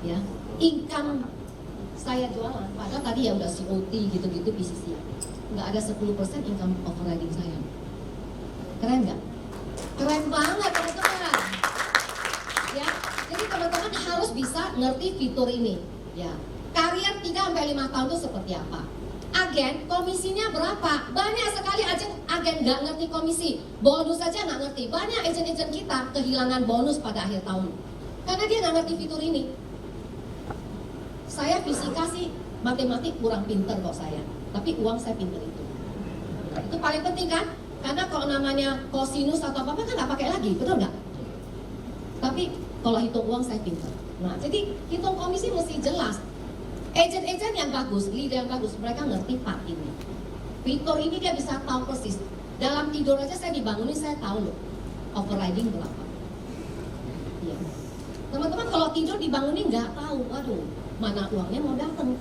Ya, income saya jualan, padahal tadi ya udah COT gitu-gitu PCC. Nggak ada 10% income overriding saya. Keren nggak? Keren banget teman-teman. Ya, jadi teman-teman harus bisa ngerti fitur ini. Ya, karier 3-5 tahun itu seperti apa? Agen, komisinya berapa? Banyak sekali agen nggak ngerti komisi. Bonus aja nggak ngerti. Banyak agen-agen kita kehilangan bonus pada akhir tahun. Karena dia nggak ngerti fitur ini. Saya fisika sih, matematik kurang pinter kok saya. Tapi uang saya pinter itu. Nah, itu paling penting kan? Karena kalau namanya kosinus atau apa-apa kan nggak pakai lagi, betul nggak? Tapi kalau hitung uang saya pinter. Nah, jadi hitung komisi mesti jelas. Agent-agent yang bagus, leader yang bagus, mereka ngerti part ini. Fitur ini dia bisa tahu persis. Dalam tidur aja saya dibangunin, saya tahu loh overriding berapa. Iya. Teman-teman kalau tidur dibangunin nggak tahu, waduh, mana uangnya mau datang.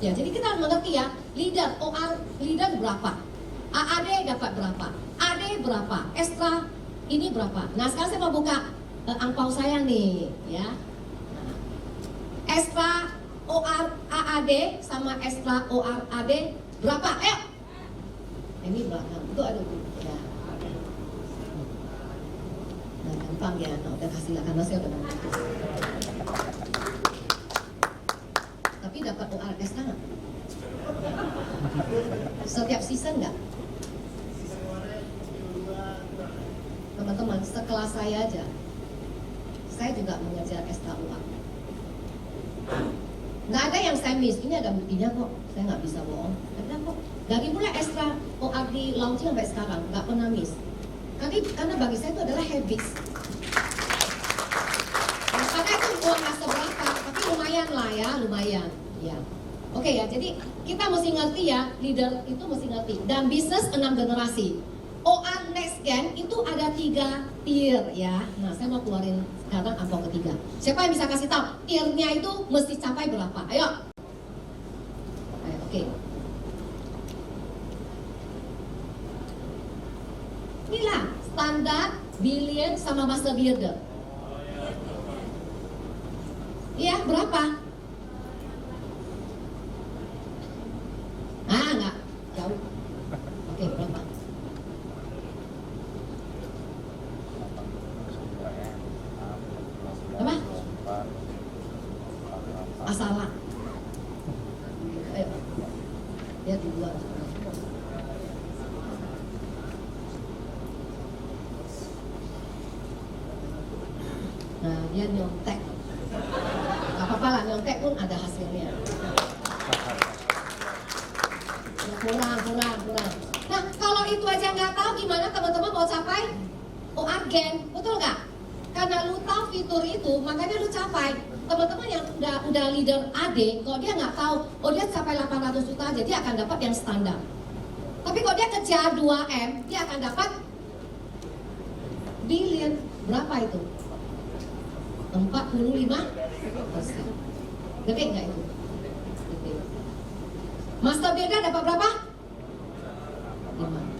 Ya, jadi kita harus mengerti ya, leader, OR, leader berapa? AAD dapat berapa? AD berapa? Extra ini berapa? Nah, sekarang saya mau buka angpau saya nih, ya. Nah, extra OR AAD sama extra OR AD berapa? Ayo. Ini belakang. Itu aduh. Ya. Nah, gampang ya. Nah, udah kasih lah karena saya udah mengerti. Tapi dapat OR extra nggak? Setiap season nggak? Teman-teman, sekelas saya aja, saya juga mengejar extra OR. Nggak ada yang saya miss, ini ada buktinya kok, saya nggak bisa bohong. Ada kok, dari mulai extra OR di launching sampai sekarang, nggak pernah miss. Karena bagi saya itu adalah habits. Nah, karena itu uang nggak seberapa, tapi lumayan lah ya, lumayan. Ya. Oke ya, jadi kita mesti ngerti ya, leader itu mesti ngerti. Dan bisnis 6 generasi. OR next gen itu ada 3 tier ya. Nah, saya mau keluarin sekarang angpau ketiga. Siapa yang bisa kasih tahu tiernya itu mesti capai berapa? Ayo. Oke. Inilah standar, billion sama master builder. Iya, berapa? Ah, enggak. Jauh. Oke, berapa? masalah. Ayo, lihat di luar. Nah, dia nyontek. Gak apa-apa lah, nyontek pun ada hasilnya. Ya, kurang. Nah, kalau itu aja nggak tahu, gimana teman-teman mau capai OARGEN, betul nggak? Karena lu tahu fitur itu, makanya lu capai. Teman-teman yang udah leader AD, kalau dia nggak tahu, oh dia capai 800 juta aja, dia akan dapat yang standar. Tapi kalau dia kejar 2M, dia akan dapat billion. Berapa itu? 45%. Gede nggak itu? Gede. Master Builder dapat berapa? 5.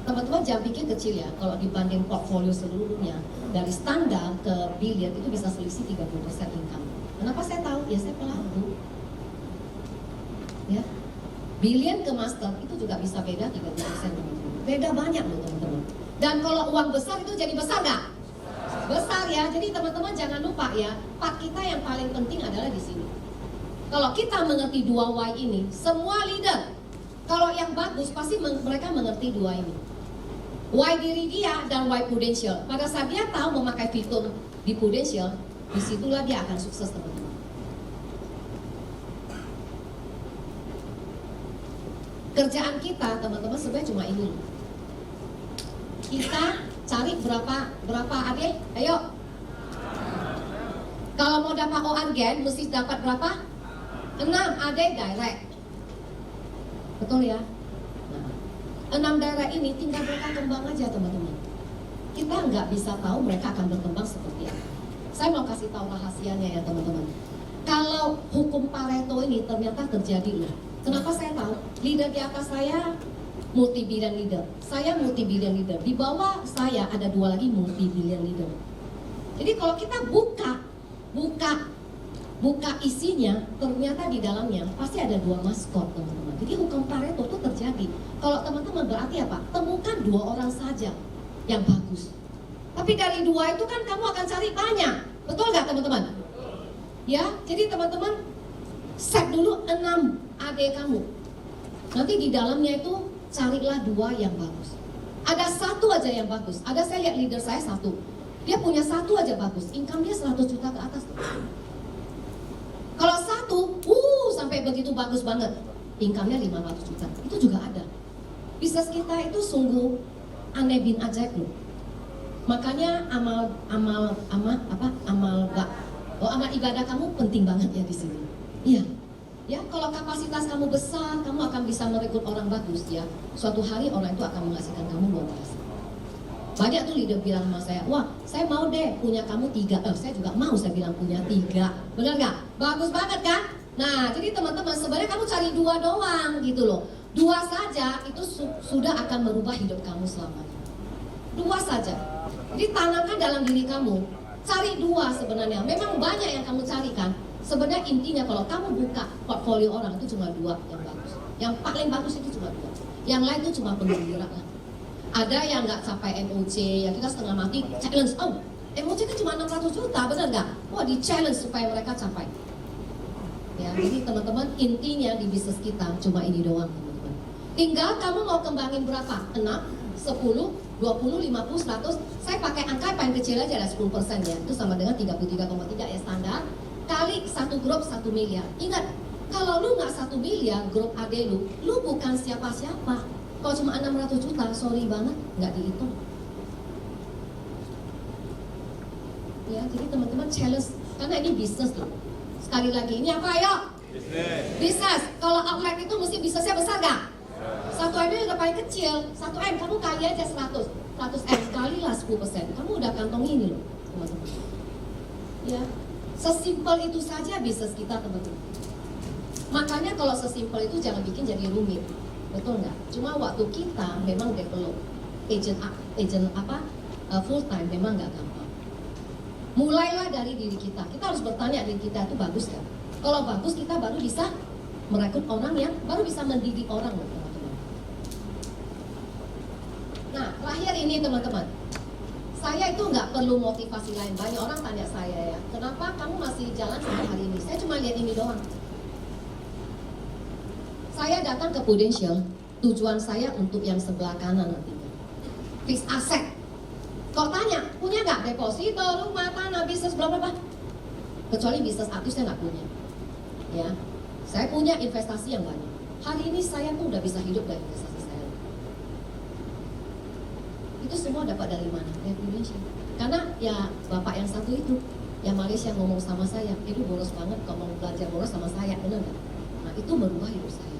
Teman-teman jangan pikir kecil ya, kalau dibanding portfolio seluruhnya, dari standar ke billion itu bisa selisih 30% income. Kenapa saya tahu? Ya saya pelaku. Ya, billion ke master itu juga bisa beda 30%, teman-teman. Beda banyak loh teman-teman. Dan kalau uang besar itu jadi besar nggak? Besar ya, jadi teman-teman jangan lupa ya, part kita yang paling penting adalah di sini. Kalau kita mengerti 2Y ini, semua leader, kalau yang bagus pasti mereka mengerti 2 ini. Y diri dia dan Y prudential. Pada saat dia tahu memakai fitur di prudential, disitulah dia akan sukses teman-teman. Kerjaan kita teman-teman sebenarnya cuma ini. Kita cari berapa adik? Ayo. Kalau mau dapat OARGEN mesti dapat berapa? 6 adik direct. Betul ya? Nah, 6 direct ini tinggal mereka kembang aja teman-teman. Kita nggak bisa tahu mereka akan berkembang seperti apa. Saya mau kasih tahu rahasianya ya teman-teman. Kalau hukum Pareto ini ternyata terjadi loh. Kenapa saya tahu? Leader di atas saya multi-billion leader. Saya multi-billion leader. Di bawah saya ada 2 lagi multi-billion leader. Jadi kalau kita buka isinya, ternyata di dalamnya pasti ada 2 maskot teman-teman. Jadi hukum Pareto itu terjadi. Kalau teman-teman berarti apa? Temukan 2 orang saja yang bagus. Tapi dari 2 itu kan kamu akan cari banyak. Betul nggak teman-teman? Ya, jadi teman-teman set dulu 6 adik kamu. Nanti di dalamnya itu carilah 2 yang bagus. Ada 1 aja yang bagus. Ada saya lihat leader saya 1. Dia punya 1 aja bagus. Income dia 100 juta ke atas. Kalau 1, sampai begitu bagus banget. Income-nya 500 juta. Itu juga ada. Bisnis kita itu sungguh aneh bin ajaib loh. Makanya amal ibadah kamu penting banget ya di sini. Iya. Ya, kalau kapasitas kamu besar, kamu akan bisa merekrut orang bagus ya. Suatu hari orang itu akan menghasilkan kamu luar biasa. Banyak tuh leader bilang sama saya, wah saya mau deh punya kamu 3. Saya juga mau, saya bilang punya 3. Benar nggak? Bagus banget kan? Nah, jadi teman-teman sebenarnya kamu cari 2 doang gitu loh. 2 saja itu sudah akan merubah hidup kamu selamanya. 2 saja. Jadi tanamkan dalam diri kamu. Cari 2 sebenarnya. Memang banyak yang kamu carikan. Sebenarnya intinya kalau kamu buka portfolio orang itu cuma 2 yang bagus. Yang paling bagus itu cuma 2. Yang lain itu cuma penggerak lah. Ada yang nggak sampai MOC, yang kita setengah mati challenge. MOC kan cuma 600 juta, benar nggak? Wah, di challenge supaya mereka capai. Ya, jadi teman-teman intinya di bisnis kita cuma ini doang teman-teman. Tinggal kamu mau kembangin berapa? 6, 10, 20, 50, 100. Saya pakai angka paling kecil aja lah 10% ya. Itu sama dengan 33,3 ya standar. Kali 1 grup 1 miliar. Ingat, kalau lu nggak 1 miliar grup AD lu bukan siapa-siapa. Kalau cuma 600 juta, sorry banget, nggak dihitung. Ya, jadi teman-teman challenge, karena ini bisnis loh. Sekali lagi, ini apa ayo? Bisnis. Kalau outlet itu mesti bisnisnya besar nggak? 1M itu udah paling kecil. 1M, kamu kali aja 100. 100M, kalilah 10%. Kamu udah kantong ini loh, teman-teman. Ya, sesimpel itu saja bisnis kita, teman-teman. Makanya kalau sesimpel itu jangan bikin jadi rumit. Betul nggak? Cuma waktu kita memang develop agent full time memang nggak gampang. Mulailah dari diri kita. Kita harus bertanya diri kita itu bagus kan? Kalau bagus kita baru bisa merekrut orang yang baru bisa mendidik orang loh teman-teman. Nah terakhir ini teman-teman, Saya itu nggak perlu motivasi lain. Banyak orang tanya saya ya, kenapa kamu masih jalan sampai hari ini? Saya cuma lihat ini doang. Saya datang ke Prudential, tujuan saya untuk yang sebelah kanan nantinya. Fixed asset. Kok tanya, punya nggak deposito, rumah, tanah, bisnis, bla bla bla? Kecuali bisnis aktif saya nggak punya. Ya, saya punya investasi yang banyak. Hari ini saya tuh udah bisa hidup dari investasi saya. Itu semua dapat dari mana? Dari Indonesia. Karena ya bapak yang satu itu, yang Malaysia ngomong sama saya, itu boros banget kalau mau belajar boros sama saya, benar nggak? Nah itu merubah hidup saya.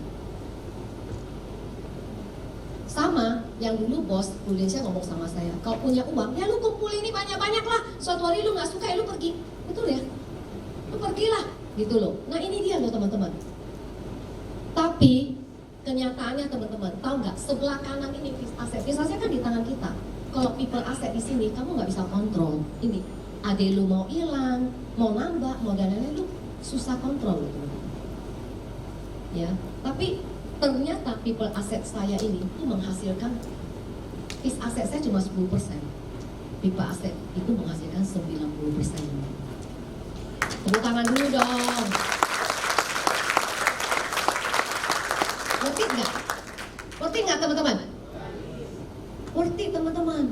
Sama yang dulu bos Indonesia ngomong sama saya, kalau punya uang, ya lu kumpulin ini banyak-banyak lah. Suatu hari lu nggak suka ya lu pergi, betul ya? Lu pergilah, gitu loh. Nah ini dia loh teman-teman. Tapi kenyataannya teman-teman, tahu nggak? Sebelah kanan ini fixed asset, fixed asset kan di tangan kita. Kalau people asset di sini, kamu nggak bisa kontrol. Ini, ade lu mau hilang, mau nambah, mau dan lain-lain, lu susah kontrol loh teman-teman. Ya, tapi ternyata people asset saya ini itu menghasilkan fixed asset saya cuma 10%. People asset itu menghasilkan 90%. Tepuk tangan dulu dong. Worth it nggak? Worth it nggak teman-teman? Worth it teman-teman.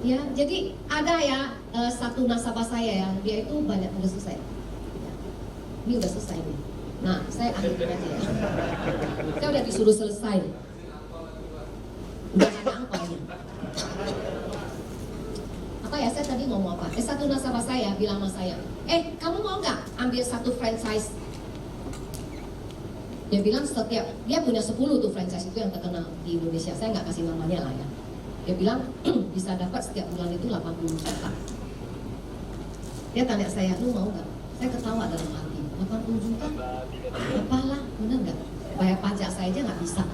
Ya, jadi ada ya satu nasabah saya ya, dia itu banyak udah selesai. Ya, ini udah selesai nih. Nah, saya akhirin aja ya. Saya udah disuruh selesai. Udah ada angpaunya. Apa ya, saya tadi ngomong apa? Satu nasabah saya bilang sama saya, kamu mau nggak ambil satu franchise? Dia bilang setiap, dia punya 10 tuh franchise itu yang terkenal di Indonesia. Saya nggak kasih namanya lah ya. Dia bilang bisa dapat setiap bulan itu 80 juta. Dia tanya saya, lu mau nggak? Saya ketawa dalam hati. 80 juta? Apalah, bener nggak? Bayar pajak saya aja nggak bisa.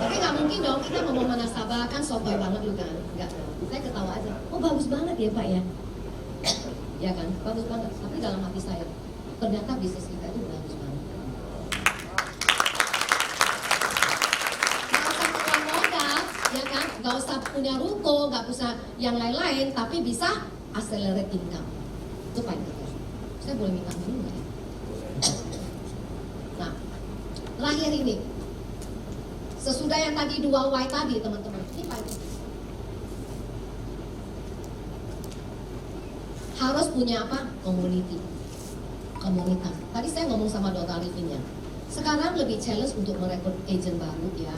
Tapi nggak mungkin dong, kita mau nasabah kan sotoy banget lu kan? Nggak, saya ketawa aja. Oh bagus banget ya Pak ya? Ya kan, bagus banget. Tapi dalam hati saya, ternyata bisnis kita itu bagus banget. Nggak usah keluar modal, ya kan? Nggak usah punya ruko, nggak usah yang lain-lain, tapi bisa accelerate income. Itu paling penting. Saya boleh minta dulu nggak ya? Nah, terakhir ini, sesudah yang tadi 2 Y tadi teman-teman, ini paling penting. Harus punya apa? Community, komunitas. Tadi saya ngomong sama Dr. Arifin ya. Sekarang lebih challenge untuk merekrut agent baru ya,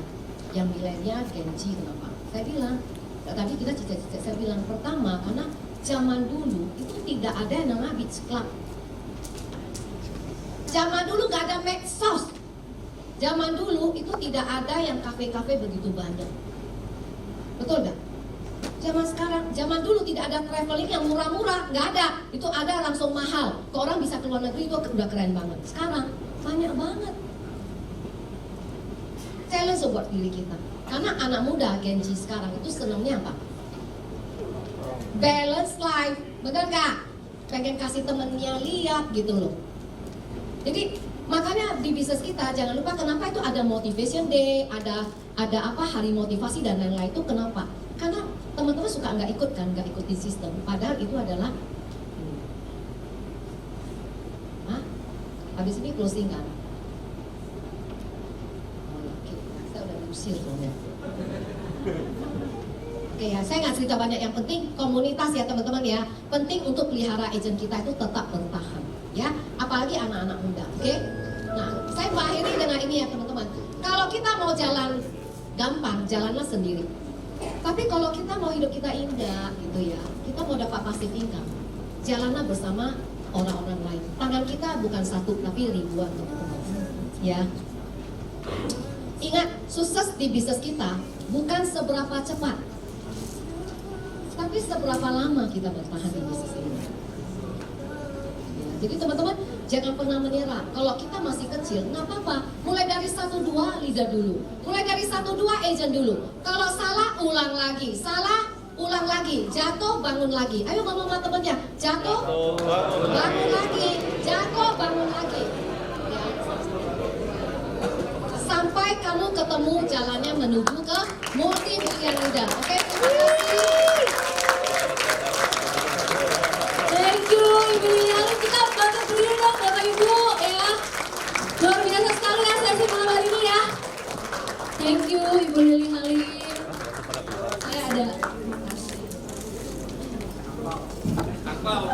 yang milenial, Gen Z. Kenapa? Saya bilang, tadi kita cita-cita, saya bilang pertama karena zaman dulu itu tidak ada yang namanya beach club. Zaman dulu gak ada medsos. Zaman dulu itu tidak ada yang kafe-kafe begitu banyak. Betul gak? Zaman sekarang, zaman dulu tidak ada traveling yang murah-murah, nggak ada. Itu ada langsung mahal. Ke orang bisa ke luar negeri itu udah keren banget. Sekarang banyak banget. Challenge buat diri kita. Karena anak muda Gen Z sekarang itu senangnya apa? Balance life, bener gak? Pengen kasih temennya lihat gitu loh. Jadi makanya di bisnis kita jangan lupa kenapa itu ada motivation day, ada apa hari motivasi dan lain-lain itu kenapa? Karena teman-teman suka nggak ikut kan, nggak ikutin sistem. Padahal itu adalah, habis ini closing kan? Oh, oke, saya udah diusir soalnya. Oke ya, saya nggak cerita banyak. Yang penting komunitas ya teman-teman ya. Penting untuk pelihara agent kita itu tetap bertahan. Ya, apalagi anak-anak muda, oke? Nah, saya mau akhiri dengan ini ya teman-teman. Kalau kita mau jalan gampang, jalanlah sendiri. Tapi kalau kita mau hidup kita indah, gitu ya, kita mau dapat passive income, jalanlah bersama orang-orang lain. Tangan kita bukan satu, tapi ribuan, teman-teman. Ya, ingat, sukses di bisnis kita bukan seberapa cepat, tapi seberapa lama kita bertahan di bisnis ini. Jadi teman-teman jangan pernah menyerah. Kalau kita masih kecil, nggak apa-apa. Mulai dari 1-2 leader dulu. Mulai dari 1-2 agent dulu. Kalau salah ulang lagi, salah ulang lagi, jatuh bangun lagi. Ayo ngomong sama temennya, jatuh bangun lagi, jatuh bangun lagi. Ya. Sampai kamu ketemu jalannya menuju ke multi-million leader. Oke, terima kasih. kasih malam hari ini ya. Thank you Ibu Lili Halim.